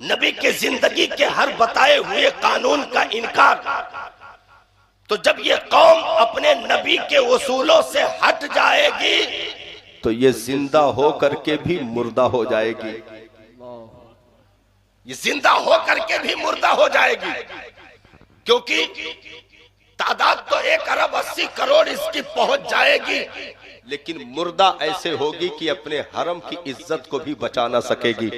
नबी के जिंदगी के हर बताए हुए कानून का इनकार, तो जब ये कौम अपने नबी के उसूलों से हट जाएगी तो ये जिंदा हो करके भी मुर्दा हो जाएगी, ये जिंदा हो करके भी मुर्दा हो जाएगी। क्योंकि तादाद तो 1 अरब 80 करोड़ इसकी पहुंच जाएगी, लेकिन मुर्दा ऐसे होगी कि अपने हरम की इज्जत को भी बचा ना सकेगी।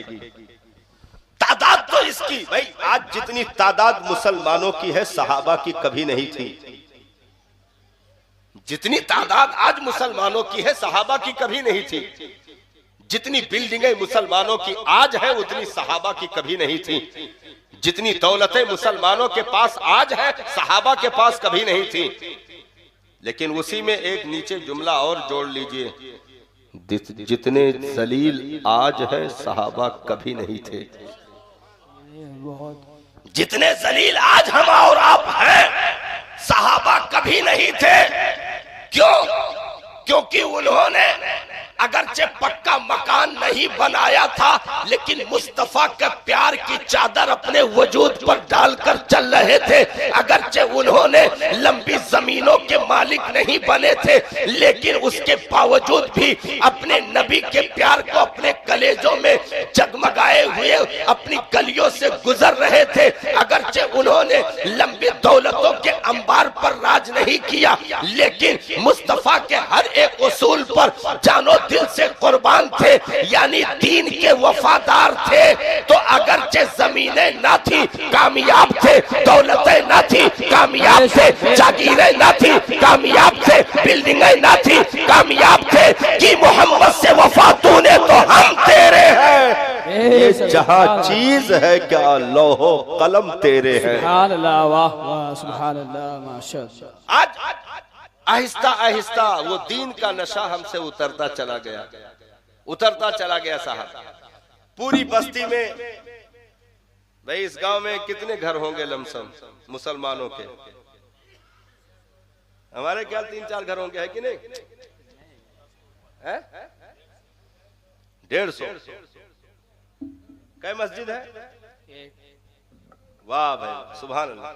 तादाद तो इसकी भाई आज जितनी तादाद मुसलमानों की है सहाबा की कभी नहीं थी। जितनी तादाद आज मुसलमानों की है सहाबा की कभी नहीं थी। जितनी बिल्डिंगें मुसलमानों की आज है उतनी सहाबा की कभी नहीं थी। जितनी दौलतें मुसलमानों के पास आज है सहाबा के पास कभी नहीं थी। लेकिन उसी में एक नीचे जुमला और जोड़ लीजिए, जितने जलील आज है सहाबा कभी नहीं थे। जितने जलील आज हम और आप हैं सहाबा कभी नहीं थे। क्यों? क्योंकि उन्होंने अगरचे पक्का मकान नहीं बनाया था लेकिन मुस्तफा के प्यार की चादर अपने वजूद पर डालकर चल रहे थे। अगरचे उन्होंने लंबी जमीनों के मालिक नहीं बने थे लेकिन उसके बावजूद भी अपने नबी के प्यार को अपने कलेजों में जगमगाए हुए अपनी गलियों से गुजर रहे थे। अगरचे उन्होंने लंबी दौलतों के अंबार पर राज नहीं किया लेकिन मुस्तफा के हर एक उसूल पर जानो दिल से कुर्बान थे, यानी दीन के वफादार थे। तो अगरचे जमीनें ना थी कामयाब थे, दौलतें ना थी कामयाब थे, जागीरें ना थी कामयाब थे, बिल्डिंगें ना थी कामयाब थे कि मोहम्मद से वफा तूने तो हम तेरे हैं। ये जहां चीज है क्या लौहो कलम तेरे हैं। सुभान अल्लाह, वाह वाह, सुभान अल्लाह, माशाअल्लाह। आज आहिस्ता आहिस्ता वो दीन का नशा हमसे उतरता चला गया साहब। पूरी बस्ती में भाई इस गांव में कितने घर होंगे लमसम मुसलमानों के? हमारे ख्याल 3-4 घर होंगे, है कि नहीं? है 150। कै मस्जिद है? वाह भाई सुभान अल्लाह।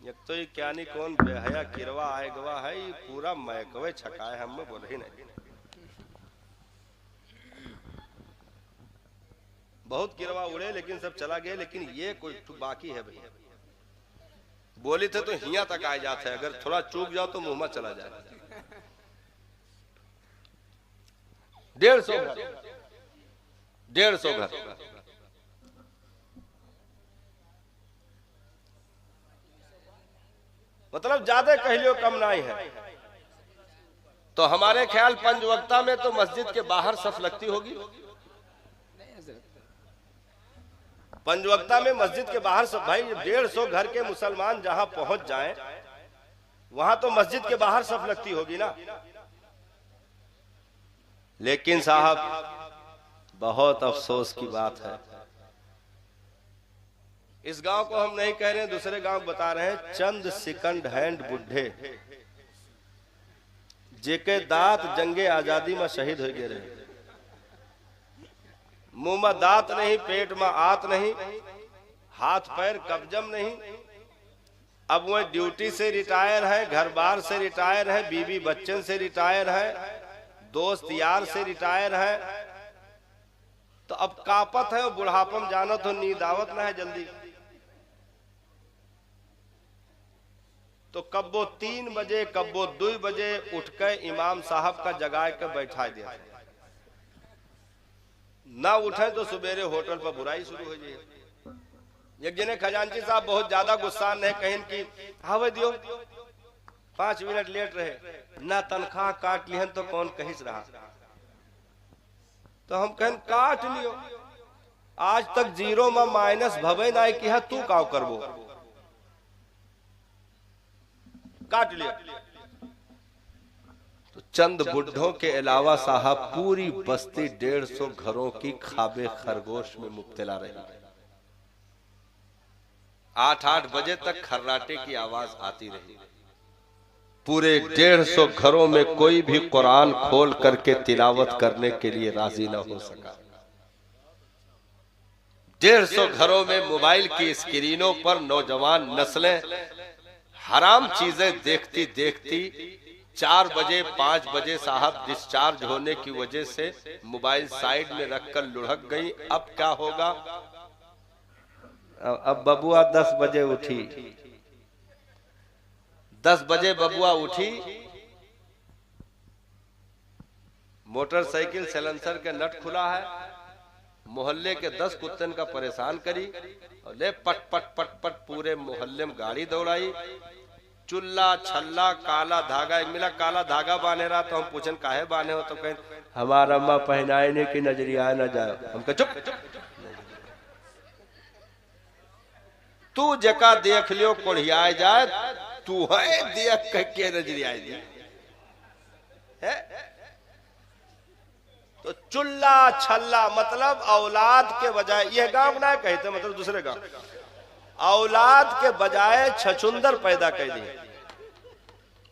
एक तो ये क्या नहीं कौन बेहया किरवा आए गवा है, ये पूरा मैकवे छकाए हम में बोल ही नहीं। बहुत किरवा उड़े लेकिन सब चला गए, लेकिन ये कोई बाकी है भाई। बोली थे तो हिया तक आ जाते हैं, अगर थोड़ा चूक जाओ तो मुंह में चला जाए। 150 घर मतलब ज्यादा कहलियो कम नहीं है। तो हमारे ख्याल 5 वक्ता में तो मस्जिद के बाहर सफ लगती होगी। 5 वक्ता में मस्जिद के बाहर सब भाई 150 घर के मुसलमान जहां पहुंच जाएं वहां तो मस्जिद के बाहर सफ लगती होगी ना। लेकिन साहब बहुत अफसोस की बात है, इस गांव को हम नहीं कह रहे हैं, दूसरे गांव बता रहे हैं। चंद सेकंड हैंड बुढ़े जेके दांत जंगे आजादी में शहीद हो गए रहे। मुंह में दांत नहीं, पेट में आत नहीं, हाथ पैर कब्जम नहीं। अब वह ड्यूटी से रिटायर है, घर बार से रिटायर है, बीवी बच्चन से रिटायर है, दोस्त यार से रिटायर है। तो अब कापत है, बुढ़ापम जानो तो नींद आवत ना है जल्दी। तो कब्बो 3 बजे कब्बो 2 बजे उठ के इमाम साहब का जगा के बैठा दिया। ना उठे तो सुबेरे होटल पर बुराई शुरू हो जाए। एक जने खजांची साहब बहुत ज्यादा गुस्सा नहीं कहीं की हवे दियो 5 मिनट लेट रहे, ना तनख्वाह काट लिहन तो कौन कहिस रहा। तो हम कहन काट लियो, आज तक 0 में माइनस भवे ना की है, तू काव करबो, काट लिया। तो चंद बुढ़ों के अलावा साहब पूरी बस्ती 150 घरों की खाबे खरगोश में मुब्तला रही। 8-8 बजे तक खर्राटे की आवाज आती रही। पूरे 150 घरों में कोई भी कुरान खोल करके तिलावत करने के लिए राजी न हो सका। 150 घरों में मोबाइल की स्क्रीनों पर नौजवान नस्लें हराम चीजें देखती देखती 4 बजे 5 बजे साहब डिस्चार्ज होने की वजह से मोबाइल साइड में रखकर लुढ़क गई। अब क्या होगा? अब बबुआ 10 बजे उठी, 10 बजे बबुआ उठी, मोटरसाइकिल सैलेंसर के नट खुला है, मोहल्ले के 10 कुत्तन का परेशान करी और ले पट पट पट पट पूरे मोहल्ले में गाड़ी दौड़ाई। चुल्ला छल्ला काला धागा, एक मिला काला धागा बांधे रहा तो हम पूछन काहे बांधे हो, तो कहें हमारा अम्मा पहनाए ने की नजरिया न जाए। हम कहे चुप, तू जका देख लियो कोढ़िया जाए, तू है देख के नजरिया है। तो चुल्ला छल्ला मतलब औलाद के बजाय, यह गांव ना कहते मतलब दूसरे गांव, औलाद के बजाय छछुंदर पैदा कर दिए।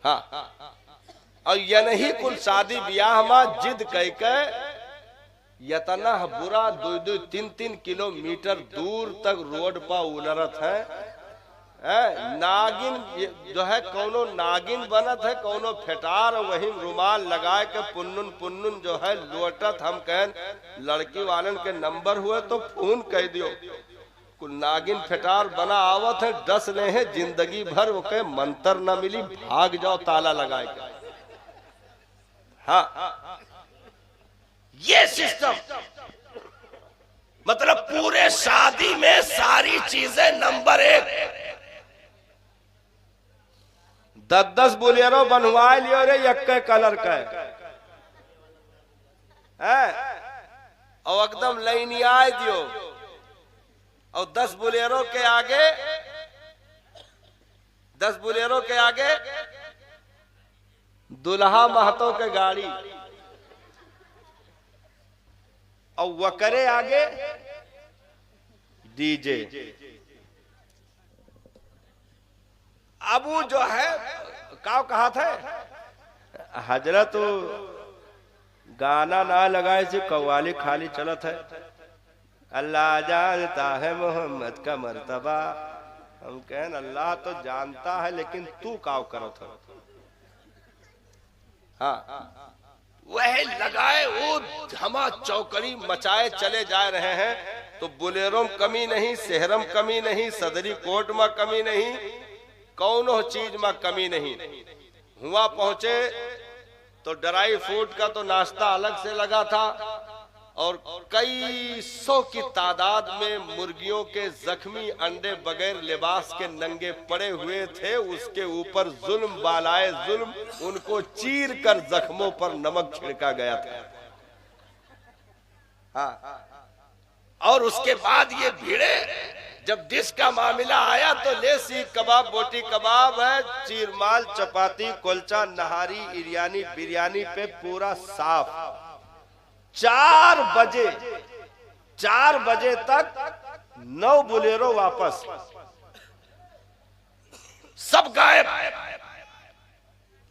हाँ, और यह नहीं कुल शादी ब्याह में जिद कह के यतना बुरा 2-3 किलोमीटर दूर तक रोड पर उलरत है। नागिन जो है कौनो नागिन बनत है, कौनो फेटार, वही रुमाल लगा के पुन्नुन पुन्नुन जो है लोटत। हम कहें लड़की वालन के नंबर हुए तो फोन कह दियो, कुल नागिन फेटार बना आवत है, डस ले है जिंदगी भर वो कहे मंत्र न मिली भाग जाओ ताला लगाए के। हाँ, ये सिस्टम मतलब पूरे शादी में सारी चीजें नंबर 1। 10 बोलेरो बनवाए लियो रे एक कलर का है, और एकदम लाइनिया दियो, और 10 बोलेरो के आगे दुल्हा महतो के गाड़ी, और वकरे आगे डीजे। अब वो जो है क्या कहा था हजरत, गाना ना लगाए से कव्वाली खाली चलत है। अल्लाह जानता है मोहम्मद का मर्तबा। हम कहें अल्लाह तो जानता है लेकिन तू काव करो था। हाँ, वह लगाए वो हमा चौकड़ी मचाए चले जा रहे हैं। तो बुलेरो में कमी नहीं, शहरम कमी नहीं, सदरी कोट में कमी नहीं, कौनो चीज में कमी नहीं। हुआ पहुंचे तो ड्राई फ्रूट का तो नाश्ता अलग से लगा था, और कई 100 की तादाद में मुर्गियों के जख्मी अंडे बगैर लिबास के नंगे पड़े हुए थे। उसके ऊपर जुल्म बालाए जुल्म, उनको चीर कर जख्मों पर नमक छिड़का गया था। हाँ, और उसके बाद ये भीड़े जब डिश का मामला आया तो ले सीख कबाब, बोटी कबाब है, चीरमाल, चपाती, कुलचा, नहारी, इरियानी, बिरयानी पे पूरा साफ। 4 बजे तक 9 बुलेरो वापस, सब गायब।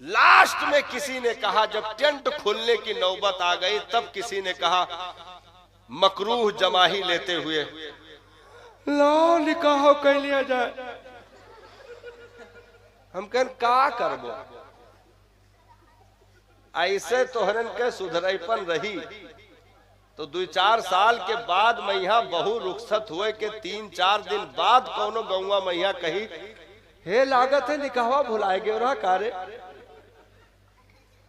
लास्ट में किसी ने कहा, जब टेंट खुलने की नौबत आ गई, तब किसी ने कहा मकरूह जमाही लेते हुए, लो निकाह कर लिया जाए। हम कहें का करबो, ऐसे तोहरन के सुधरैपन रही तो 2-4 साल के बाद मैया बहु रुखसत हुए के 3-4 दिन बाद कोनो गौवा मैया कही, हे लागत है निकाहवा भुलाए गए रहा कारे।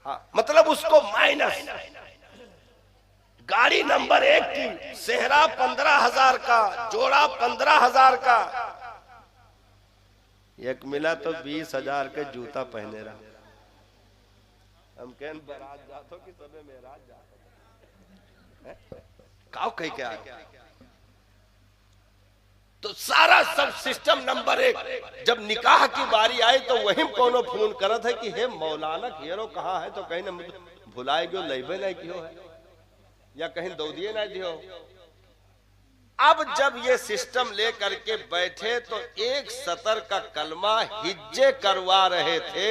हाँ, मतलब उसको माइनस। गाड़ी नंबर 1 की सेहरा 15,000 का, जोड़ा 15,000 का, एक मिला तो 20,000 के जूता पहने रहा। हम कहें बारात जातो कि सबे मेराज जातो, काव कह के आ गया। तो सारा सब सिस्टम नंबर 1। जब निकाह की बारी आई तो वही कोनो फोन करत है कि हे मौलाना हीरो कहाँ है, तो कहीं न भुलाए गयो, लैबे नहीं कियो है, या कहीं दौदिए नहीं दियो। अब जब ये सिस्टम ले करके बैठे तो एक सतर का कलमा हिज्जे करवा रहे थे,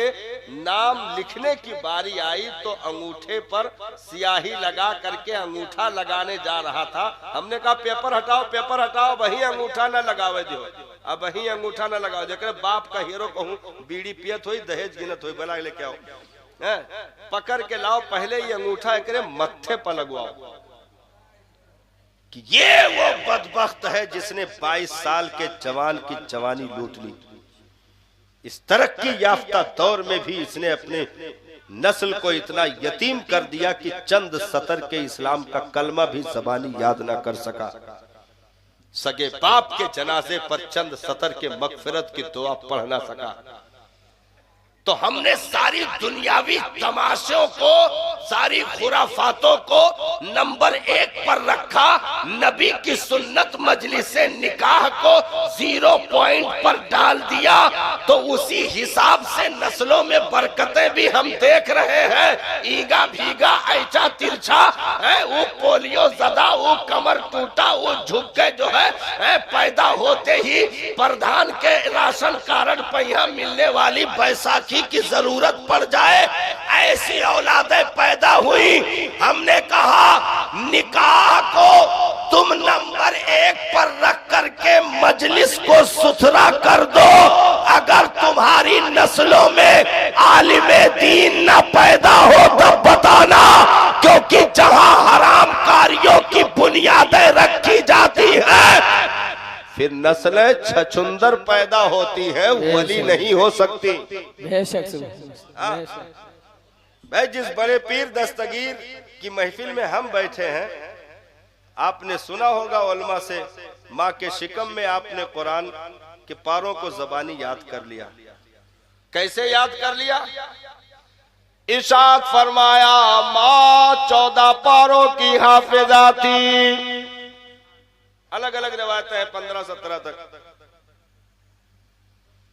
नाम लिखने की बारी आई तो अंगूठे पर स्याही लगा करके अंगूठा लगाने जा रहा था। हमने कहा पेपर हटाओ, वही अंगूठा न लगावे दियो, अब वही अंगूठा न लगाओ। जकर बाप का हीरो कहूँ, बीड़ी पियत हुई, दहेज गिनत हुई, बला लेके आओ, पकड़ के लाओ, पहले ये अंगूठा एकरे मत्थे पर लगवाओ। कि ये वो बदबख्त है जिसने 22 साल के जवान की जवानी लूट ली। इस तरक्की याफ्ता दौर में भी इसने अपने नस्ल को इतना यतीम कर दिया कि चंद सतर के इस्लाम का कलमा भी ज़बानी याद ना कर सका। सगे बाप के जनाजे पर चंद सतर के मगफिरत की दुआ पढ़ ना सका। तो हमने सारी दुनियावी तमाशों को, सारी खुराफातों को नंबर 1 पर रखा, नबी की सुन्नत मजलिस निकाह को 0 पॉइंट पर डाल दिया। तो उसी हिसाब से नस्लों में बरकतें भी हम देख रहे हैं। ईगा भीगा ऐचा तिरछा है, वो पोलियो ज़दा, वो कमर टूटा, वो झुक के जो है पैदा होते ही प्रधान के राशन कार्ड पर यहाँ मिलने वाली बैसाखी की जरूरत पड़ जाए, ऐसी औलादें पैदा हुई। हमने कहा निकाह को तुम नंबर 1 पर रख करके मजलिस को सुथरा कर दो। अगर तुम्हारी नस्लों में आलिमे दीन न पैदा हो तब बताना, क्योंकि जहां हराम कारियों की बुनियादें रखी जाती है फिर नस्लें छछुंदर पैदा होती है, वली नहीं हो सकती। बेशक भाई, जिस बड़े पीर दस्तगीर की महफिल में हम बैठे हैं, आपने सुना होगा उलमा से, माँ के शिकम में आपने कुरान के पारों को ज़बानी याद कर लिया। कैसे याद कर लिया? इरशाद फरमाया, माँ 14 पारों की हाफिजा थी। अलग अलग रिवायतें हैं, 15-17 तक।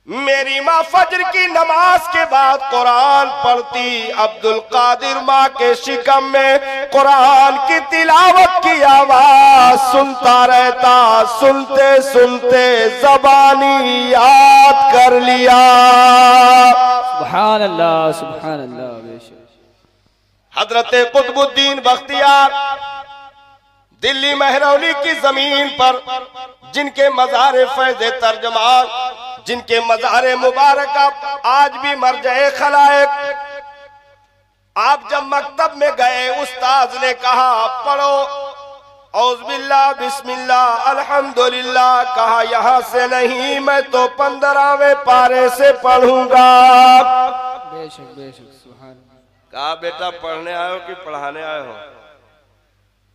मेरी माँ फजर की नमाज के बाद कुरान पढ़ती। अब्दुल कादिर माँ के शिकम में कुरान की तिलावत की आवाज सुनता रहता। सुनते सुनते ज़बानी याद कर लिया। सुभान अल्लाह, सुभान अल्लाह। बेशक हजरत कुतुबुद्दीन बख्तियार दिल्ली महरौली की जमीन पर, जिनके मज़ार फैज़ तर्जमान, जिनके मज़ार मुबारक आज भी मरजए खलाइक, आप जब मकतब में गए, उस्ताद ने कहा पढ़ो औज़ बिल्लाह बिस्मिल्लाह अल्हम्दुलिल्लाह। कहा यहाँ से नहीं, मैं तो 15वें पारे से पढ़ूंगा। बेशक बेशक सुभान। कहा बेटा पढ़ने आए हो कि पढ़ाने आए हो?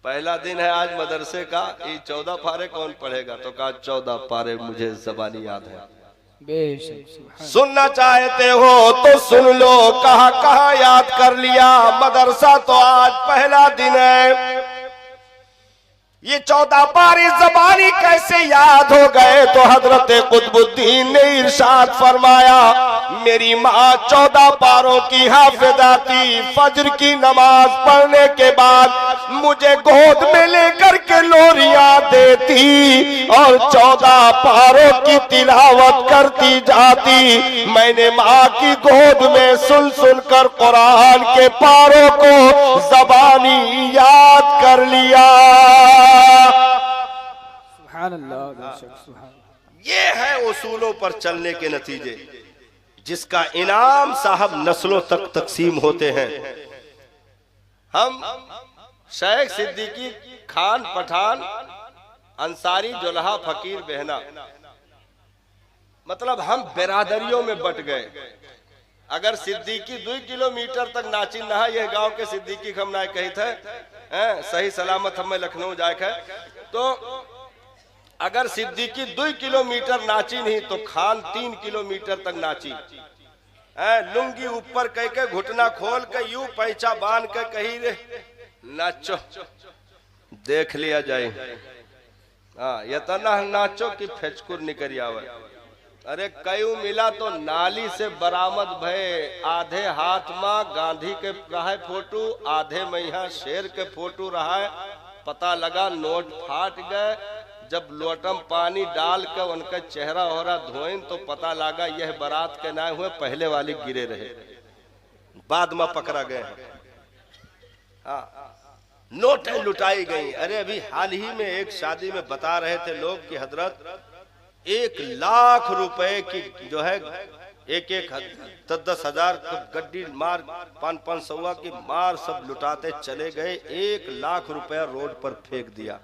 पहला दिन है आज मदरसे का, ये 14 पारे कौन पढ़ेगा? तो कहा 14 पारे मुझे ज़बानी याद है। बेशक सुनना चाहते हो तो सुन लो। कहा कहा याद कर लिया? मदरसा तो आज पहला दिन है, ये 14 पारे ज़बानी कैसे याद हो गए? तो हजरत कुतुबुद्दीन ने इरशाद फरमाया, मेरी माँ 14 पारों की हाफिजा थी। फजर की नमाज पढ़ने के बाद मुझे गोद में लेकर के लोरियां देती और 14 पारों की तिलावत करती जाती। मैंने माँ की गोद में सुन सुन कर कुरान के पारों को ज़बानी याद कर लिया। सुभान अल्लाह, बेशक सुभान। ये है उसूलों पर चलने के नतीजे, जिसका इनाम साहब नस्लों तक तकसीम होते हैं। हम शेख सिद्दीकी खान पठान अंसारी जुल्हा फकीर बहना, मतलब हम बिरादरियों में बट गए। अगर सिद्दीकी 2 किलोमीटर तक नाची नहा, यह गांव के सिद्दीकी हम ना कही थे, सही सलामत हमें लखनऊ जाए। तो अगर सिद्दीकी 2 किलोमीटर नाची नहीं तो खान 3 किलोमीटर तक नाची। लुंगी ऊपर कह के, घुटना खोल के, यूं पैचा बांध के कही रे नाचो, देख लिया जाए। हाँ, ये तो ना नाचो कि फेचकुर निकल आवे। अरे कयू मिला तो नाली से बरामद भय। आधे हाथ में गांधी के रहा फोटो, आधे में यहाँ शेर के फोटो रहा। पता लगा नोट फाट गए। जब लोटम पानी डाल के उनका चेहरा होरा धोइन तो पता लगा यह बारात के ना हुए, पहले वाली गिरे रहे, बाद में पकड़ा गए। हाँ, नोटें लुटाई गई। अरे अभी हाल ही में एक शादी में बता रहे थे लोग कि हजरत 1 लाख रुपए की जो है एक 10-10 हजार गड्डी मार 500 की मार सब लुटाते चले गए। 1 लाख रुपया रोड पर फेंक दिया।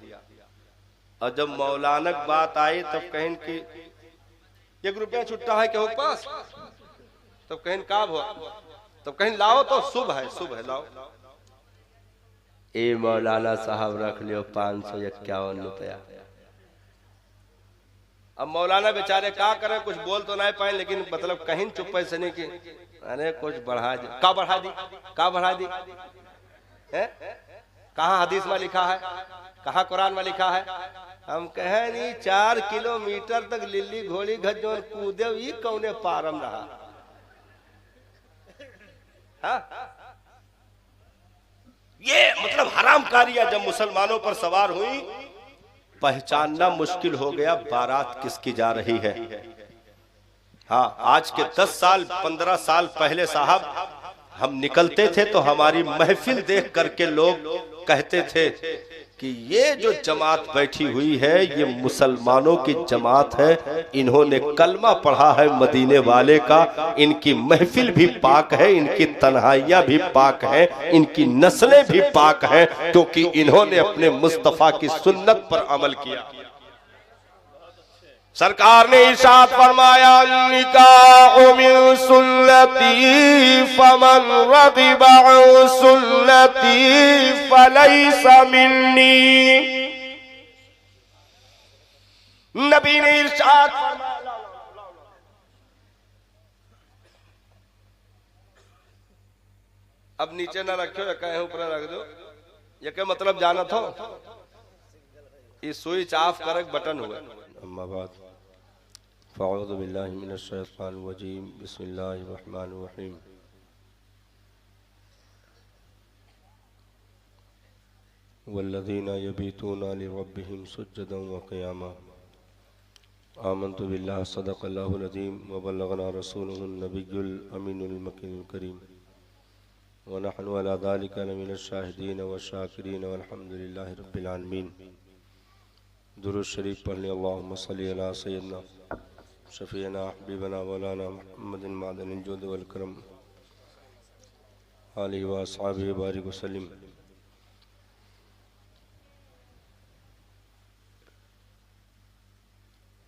और जब मौलानक बात आई तब कहें कि 1 रुपया छुट्टा है केहू पास? तब कहीं काम हुआ, तब कहीं लाओ तो शुभ है, शुभ है, लाओ। ए मौलाना साहब रख लियो 551 रुपया। अब मौलाना बेचारे क्या करें, कुछ बोल तो नहीं पाए, लेकिन मतलब कहीं चुप पैसे नहीं की, अरे कुछ बढ़ा दी, का बढ़ा दी, का बढ़ा दी है? कहाँ हदीस में लिखा है, कहाँ कुरान में लिखा है? हम कहे नहीं 4 किलोमीटर तक लिल्ली घोड़ी गजोन कूदे ही कौने पारम रहा। हाँ? ये मतलब हरामकारियां जब मुसलमानों पर सवार हुई, पहचानना मुश्किल हो गया बारात किसकी जा रही है। हाँ, आज के 10 साल 15 साल पहले साहब हम निकलते थे तो हमारी महफिल देख करके लोग कहते थे कि ये जो जमात बैठी हुई है ये मुसलमानों की जमात है, इन्होंने कलमा पढ़ा है मदीने वाले का, इनकी महफिल भी पाक है, इनकी तन्हाइयां भी पाक हैं, इनकी नस्लें भी पाक हैं, क्योंकि इन्होंने अपने मुस्तफा की सुन्नत पर अमल किया। सरकार ने इरशाद फरमाया, निकाह मिन सुन्नती फमन रग़िबा अन सुन्नती फलैसा मिन्नी। नबी ने इरशाद फरमाया, अब नीचे ना रखो या कहीं ऊपर रख दो, ये क्या मतलब जाना था? ये स्विच ऑफ करक बटन हुआ। अम्मा बाद फ़अऊज़ु बिल्लाहि मिनश शैतानिर रजीम, बिस्मिल्लाहिर रहमानिर रहीम। वल्लज़ीना यबीतूना लिरब्बिहिम सुज्जदन व क़ियामा। आमन्तु बिल्लाहि सदक़ल्लाहुल अज़ीम व बल्लगना रसूलुहुन नबियुल अमीनुल मकीनुल करीम व नहनु अला ज़ालिका लमिनश शाहिदीन व शाकिरीन वल्हम्दुलिल्लाहि रब्बिल आलमीन। दुरूद शरीफ पढ़ने। अल्लाहुम्मा सल्ली अला सय्यिदना शफ़ीना हबीबना मौलाना मुहम्मदिन मादनिल जुद वल करम आलिहि व अस्हाबिहि बारिक वसल्लम।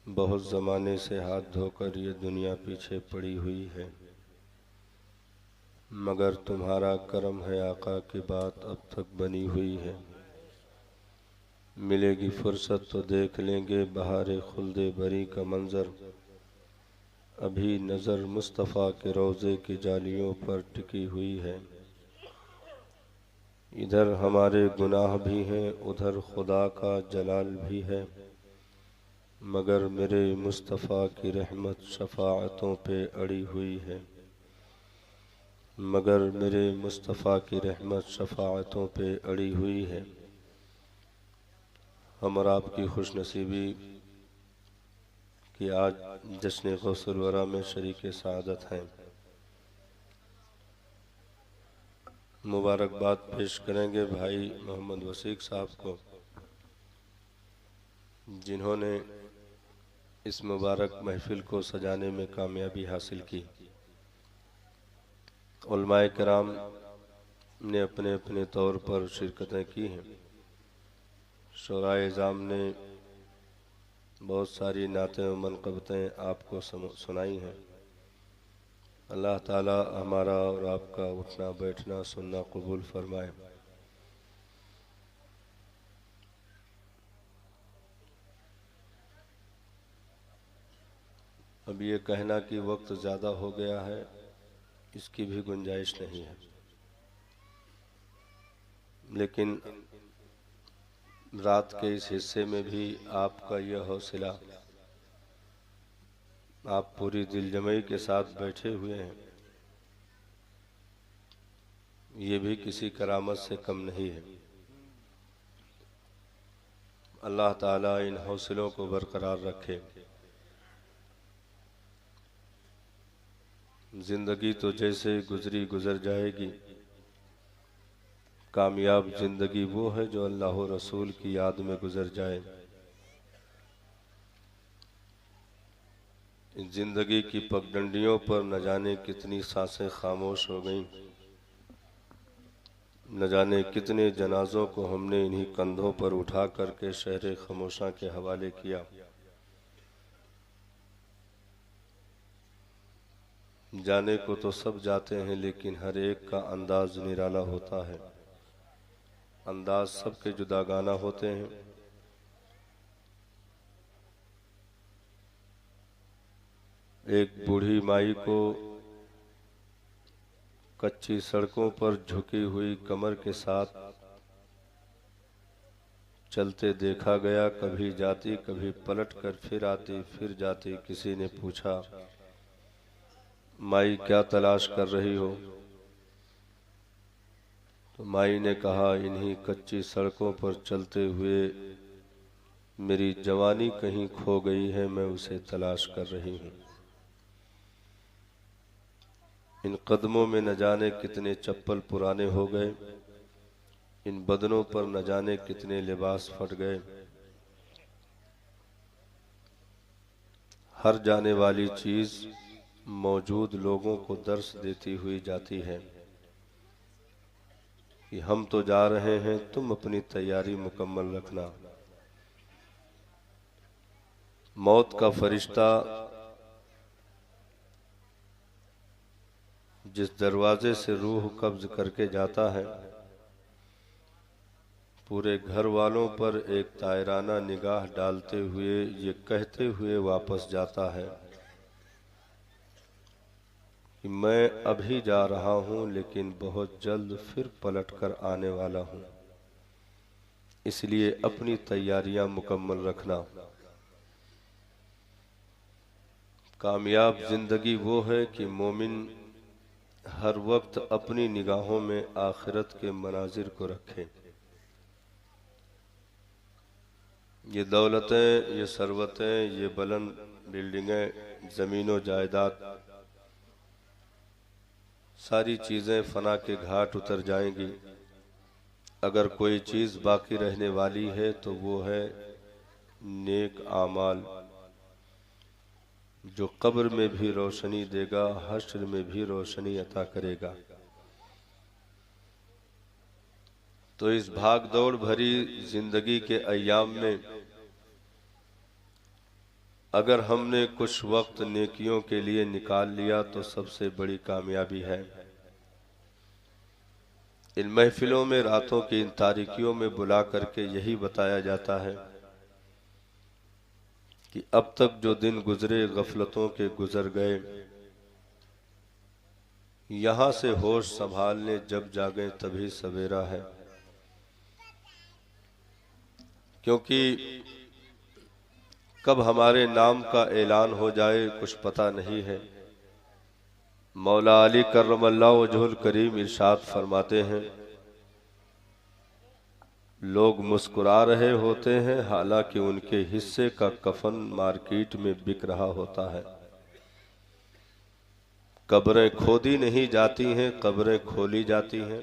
बहुत ज़माने से हाथ धोकर ये दुनिया पीछे पड़ी हुई है, मगर तुम्हारा करम है आका की बात अब तक बनी हुई है। मिलेगी फुर्सत तो देख लेंगे बहारे खुल्दे बरी का मंजर, अभी नज़र मुस्तफ़ा के रोज़े की जालियों पर टिकी हुई है। इधर हमारे गुनाह भी हैं, उधर खुदा का जलाल भी है, मगर मेरे मुस्तफ़ा की रहमत शफ़ाअतों पे अड़ी हुई है, मगर मेरे मुस्तफ़ा की रहमत शफ़ाअतों पे अड़ी हुई है। हम और आपकी खुशनसीबी कि आज जश्न गौसुल वरा में शरीक सआदत हैं। मुबारकबाद पेश करेंगे भाई मोहम्मद वसीक साहब को, जिन्होंने इस मुबारक महफिल को सजाने में कामयाबी हासिल की। उलमाए किराम ने अपने अपने तौर पर शिरकतें की हैं। शोराए इज़ाम ने बहुत सारी नातें और मनक़बतें आपको सुनाई हैं। अल्लाह ताला हमारा और आपका उठना बैठना सुनना कबूल फरमाए। अब ये कहना कि वक्त ज़्यादा हो गया है, इसकी भी गुंजाइश नहीं है, लेकिन रात के इस हिस्से में भी आपका यह हौसला, आप पूरी दिलजमई के साथ बैठे हुए हैं, ये भी किसी करामत से कम नहीं है। अल्लाह ताला इन हौसलों को बरकरार रखे। जिंदगी तो जैसे गुजरी गुजर जाएगी, कामयाब जिंदगी वो है जो अल्लाह और रसूल की याद में गुजर जाए। जिंदगी की पगडंडियों पर न जाने कितनी सांसें खामोश हो गईं, न जाने कितने जनाजों को हमने इन्हीं कंधों पर उठा करके शहर खामोशा के हवाले किया। जाने को तो सब जाते हैं, लेकिन हर एक का अंदाज निराला होता है। अंदाज सबके जुदागाना होते हैं। एक बूढ़ी माई को कच्ची सड़कों पर झुकी हुई कमर के साथ चलते देखा गया। कभी जाती, कभी पलटकर फिर आती, फिर जाती। किसी ने पूछा, माई क्या तलाश कर रही हो? तो माई ने कहा, इन्हीं कच्ची सड़कों पर चलते हुए मेरी जवानी कहीं खो गई है, मैं उसे तलाश कर रही हूँ। इन कदमों में न जाने कितने चप्पल पुराने हो गए, इन बदनों पर न जाने कितने लिबास फट गए। हर जाने वाली चीज मौजूद लोगों को दर्श देती हुई जाती है कि हम तो जा रहे हैं, तुम अपनी तैयारी मुकम्मल रखना। मौत का फरिश्ता जिस दरवाजे से रूह कब्ज करके जाता है, पूरे घर वालों पर एक तायराना निगाह डालते हुए ये कहते हुए वापस जाता है कि मैं अभी जा रहा हूं, लेकिन बहुत जल्द फिर पलट कर आने वाला हूं, इसलिए अपनी तैयारियां मुकम्मल रखना। कामयाब जिंदगी वो है कि मोमिन हर वक्त अपनी निगाहों में आखिरत के मनाजिर को रखे। ये दौलतें, ये सरवतें, ये बुलंद बिल्डिंगें, जमीनों जायदाद, सारी चीजें फना के घाट उतर जाएंगी। अगर कोई चीज बाकी रहने वाली है तो वो है नेक आमाल, जो कब्र में भी रोशनी देगा, हश्र में भी रोशनी अता करेगा। तो इस भाग दौड़ भरी जिंदगी के अय्याम में अगर हमने कुछ वक्त नेकियों के लिए निकाल लिया तो सबसे बड़ी कामयाबी है। इन महफिलों में रातों की इन तारीकियों में बुला करके यही बताया जाता है कि अब तक जो दिन गुजरे गफलतों के गुजर गए, यहां से होश संभालने जब जागे तभी सवेरा है। क्योंकि कब हमारे नाम का ऐलान हो जाए कुछ पता नहीं है। मौला अली कर्रमल्लाहु वजहुल करीम इरशाद फरमाते हैं, लोग मुस्कुरा रहे होते हैं हालांकि उनके हिस्से का कफन मार्केट में बिक रहा होता है। कब्रें खोदी नहीं जाती हैं, कब्रें खोली जाती हैं।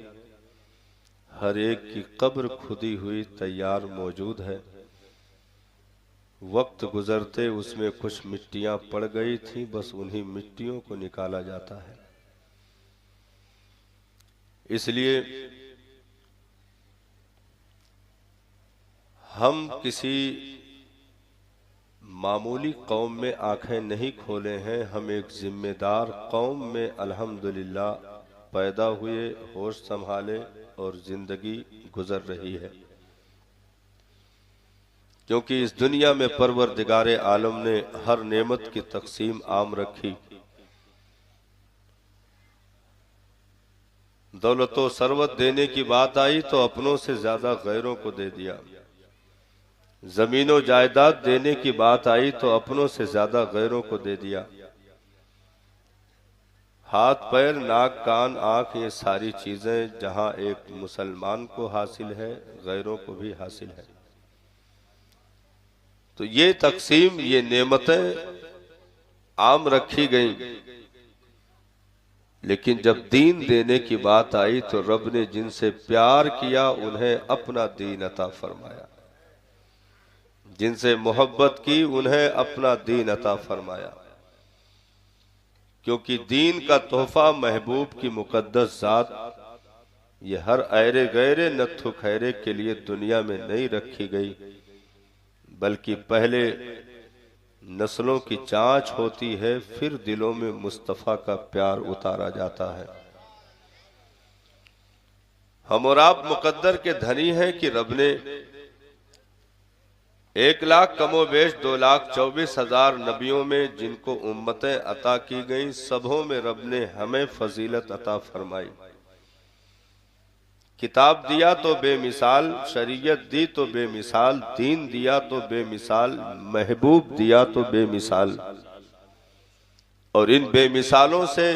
हर एक की कब्र खुदी हुई तैयार मौजूद है। वक्त गुजरते उसमें कुछ मिट्टियां पड़ गई थी, बस उन्हीं मिट्टियों को निकाला जाता है। इसलिए हम किसी मामूली कौम में आंखें नहीं खोले हैं, हम एक जिम्मेदार कौम में अल्हम्दुलिल्लाह पैदा हुए, होश संभाले और जिंदगी गुजर रही है। क्योंकि इस दुनिया में परवरदिगारे आलम ने हर नेमत की तकसीम आम रखी। दौलतो सरवत देने की बात आई तो अपनों से ज्यादा गैरों को दे दिया। जमीनों जायदाद देने की बात आई तो अपनों से ज्यादा गैरों को दे दिया। हाथ पैर नाक कान आंख, ये सारी चीजें जहां एक मुसलमान को हासिल है, गैरों को भी हासिल है। तो ये तकसीम, ये नेमतें आम रखी गई। लेकिन जब दीन देने की बात आई तो रब ने जिनसे प्यार किया उन्हें अपना दीन अता फरमाया, जिनसे मोहब्बत की उन्हें अपना दीन अता फरमाया। क्योंकि दीन का तोहफा महबूब की मुकद्दस जात, ये हर ऐरे गैरे नत्थु खैरे के लिए दुनिया में नहीं रखी गई, बल्कि पहले नस्लों की जांच होती है, फिर दिलों में मुस्तफा का प्यार उतारा जाता है। हम और आप मुकद्दर के धनी हैं कि रब ने 1,00,000 कमोबेश 2,24,000 नबियों में जिनको उम्मतें अता की गई, सबों में रब ने हमें फजीलत अता फरमाई। किताब दिया तो बेमिसाल, शरीयत दी तो बेमिसाल, दीन दिया तो बेमिसाल, महबूब दिया तो बेमिसाल। और इन बेमिसालों से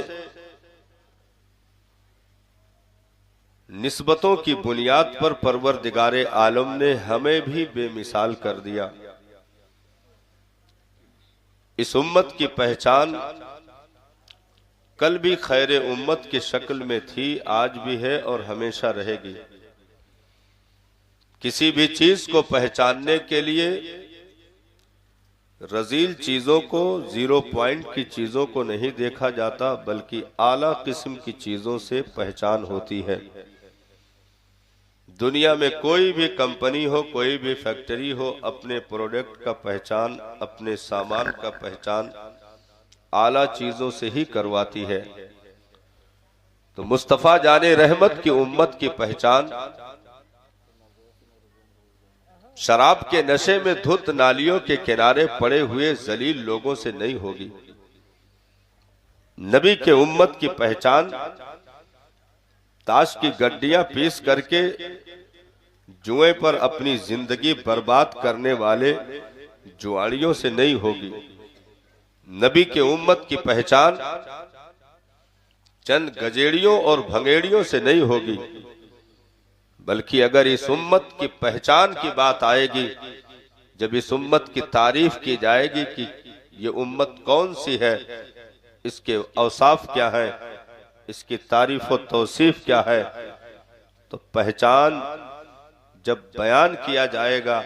निस्बतों की बुनियाद पर परवरदिगारे आलम ने हमें भी बेमिसाल कर दिया। इस उम्मत की पहचान कल भी खैर उम्मत की शक्ल में थी, आज भी है और हमेशा रहेगी। किसी भी चीज को पहचानने के लिए रजील चीजों को, 0 पॉइंट की चीजों को नहीं देखा जाता, बल्कि आला किस्म की चीजों से पहचान होती है। दुनिया में कोई भी कंपनी हो, कोई भी फैक्ट्री हो, अपने प्रोडक्ट का पहचान, अपने सामान का पहचान आला चीजों से ही करवाती है। तो मुस्तफा जाने रहमत की उम्मत की पहचान शराब के नशे में धुत नालियों के किनारे पड़े हुए जलील लोगों से नहीं होगी। नबी के उम्मत की पहचान ताश की गड्डियां पीस करके जुए पर अपनी जिंदगी बर्बाद करने वाले जुआड़ियों से नहीं होगी। नबी के उम्मत की पहचान चंद गजेड़ियों और भंगेड़ियों से नहीं होगी, बल्कि अगर इस उम्मत की पहचान की बात आएगी, जब इस उम्मत की तारीफ की जाएगी कि ये उम्मत कौन सी है, इसके औसाफ क्या है, इसकी तारीफ और तौसीफ क्या है, तो पहचान जब बयान किया जाएगा,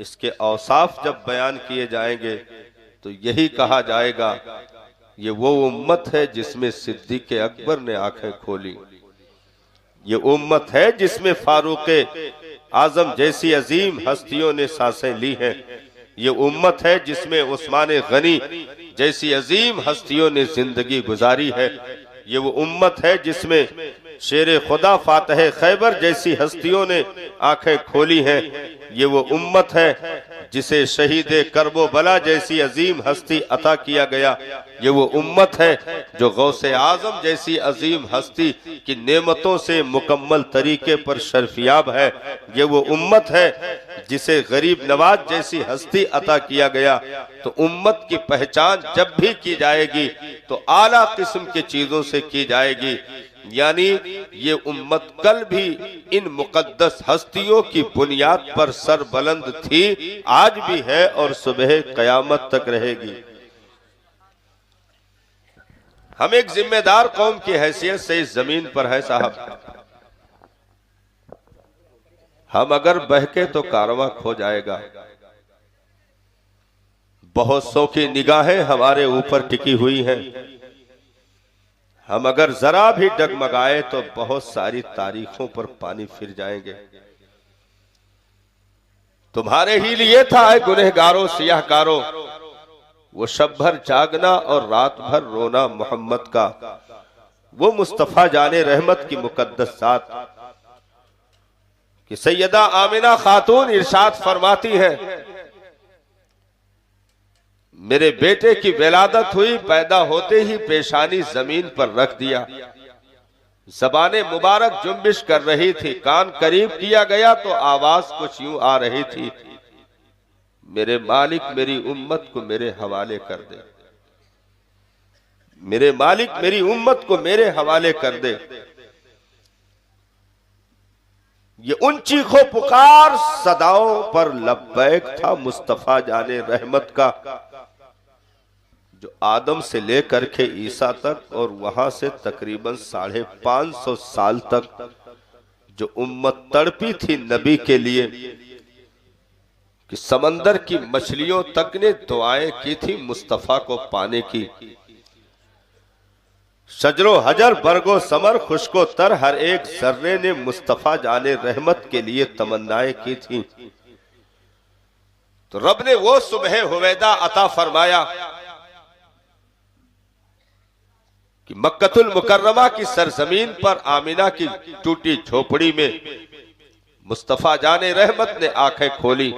इसके औसाफ जब बयान किए जाएंगे, तो यही कहा जाएगा ये वो उम्मत है जिसमें सिद्दीक़ अकबर ने आंखें खोली। ये उम्मत है जिसमें फारूक आजम जैसी अजीम हस्तियों ने सांसें ली हैं। ये उम्मत है जिसमें उस्मान गनी जैसी अजीम हस्तियों ने जिंदगी गुजारी है। ये वो उम्मत है जिसमें शेर खुदा फातह खैबर जैसी हस्तियों ने आंखें खोली हैं। ये वो उम्मत है जिसे शहीद करबो बला जैसी अजीम हस्ती अता किया गया। ये वो उम्मत है जो गौसे आजम जैसी अजीम हस्ती की नेमतों से मुकम्मल तरीके पर शर्फियाब है। ये वो उम्मत है जिसे गरीब नवाज जैसी हस्ती अता किया गया। तो उम्मत की पहचान जब भी की जाएगी तो आला किस्म की चीजों से की जाएगी। यानी ये उम्मत कल भी इन मुकद्दस हस्तियों की बुनियाद पर सरबुलंद थी, आज भी है और सुबह कयामत तक रहेगी। हम एक जिम्मेदार कौम की हैसियत से इस जमीन पर है साहब। हम अगर बहके तो कारवां खो जाएगा। बहुत सौ की निगाहें हमारे ऊपर टिकी हुई हैं। हम अगर जरा भी डगमगाए तो बहुत सारी तारीखों पर पानी फिर जाएंगे। तुम्हारे ही लिए था है गुनहगारों सियाहकारों, वो शब भर जागना और रात भर रोना मोहम्मद का। वो मुस्तफा जाने रहमत की मुकद्दस जात कि सैयदा आमिना खातून इरशाद फरमाती है, मेरे बेटे की विलादत हुई, पैदा होते ही पेशानी जमीन पर रख दिया। ज़बाने मुबारक जुम्बिश कर रही थी, कान करीब किया गया तो आवाज कुछ यूं आ रही थी, मेरे मालिक मेरी उम्मत को मेरे हवाले कर दे, मेरे मालिक मेरी उम्मत को मेरे हवाले कर दे। ये उन चीखों पुकार सदाओं पर लब्बैक था मुस्तफा जाने रहमत का, जो आदम से लेकर के ईसा तक और वहां से तकरीबन 550 साल तक जो उम्मत तड़पी थी नबी के लिए कि समंदर की मछलियों तक ने दुआएं की थी मुस्तफा को पाने की। शजरो हजर बरगो समर खुशको तर हर एक जर्रे ने मुस्तफा जाने रहमत के लिए तमन्नाएं की थी। तो रब ने वो सुबह हुवैदा अता फरमाया कि मक्कतुल मुकर्रमा की सरजमीन पर आमिना की टूटी झोपड़ी में मुस्तफा जाने रहमत ने आंखें खोली।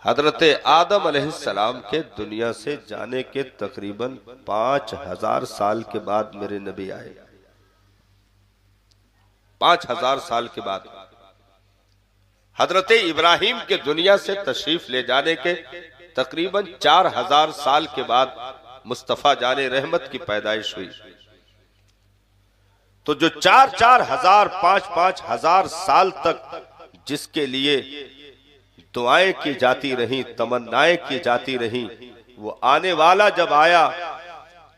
हजरत आदम अलैहिस्सलाम के दुनिया से जाने के तकरीबन 5000 साल के बाद मेरे नबी आए। 5000 साल के बाद हजरत इब्राहिम के दुनिया से तशरीफ ले जाने के तकरीबन 4000 साल के बाद मुस्तफा जाने रहमत की पैदाइश हुई। तो जो 4-4 हजार 5-5 हजार साल तक जिसके लिए दुआएं की जाती रही, तमन्नाएं की जाती रही, वो आने वाला जब आया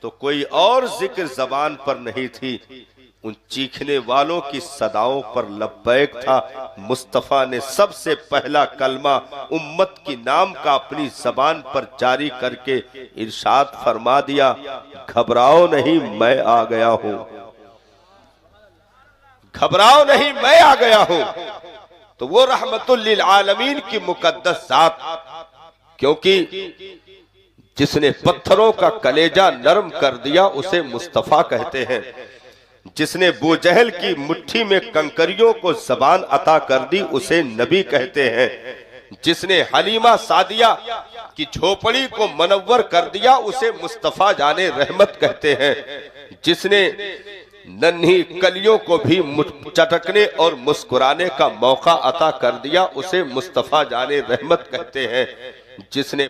तो कोई और जिक्र जबान पर नहीं थी, उन चीखने वालों की सदाओं पर लब्बैक था। मुस्तफा ने सबसे पहला कलमा उम्मत की नाम का अपनी जबान पर जारी करके इरशाद फरमा दिया, घबराओ नहीं मैं आ गया हूं, घबराओ नहीं मैं आ गया हूं। तो वो रहमतुल लिल आलमीन की मुकद्दस जात, क्योंकि जिसने पत्थरों का कलेजा नरम कर दिया उसे मुस्तफा कहते हैं। जिसने बूजहल की मुट्ठी में कंकरियों को जबान अता कर दी उसे नबी कहते हैं। जिसने हलीमा सादिया की झोपड़ी को मनव्वर कर दिया उसे मुस्तफा जाने रहमत कहते हैं। जिसने नन्ही कलियों को भी चटकने और मुस्कुराने का मौका अता कर दिया उसे मुस्तफा जाने रहमत कहते हैं। जिसने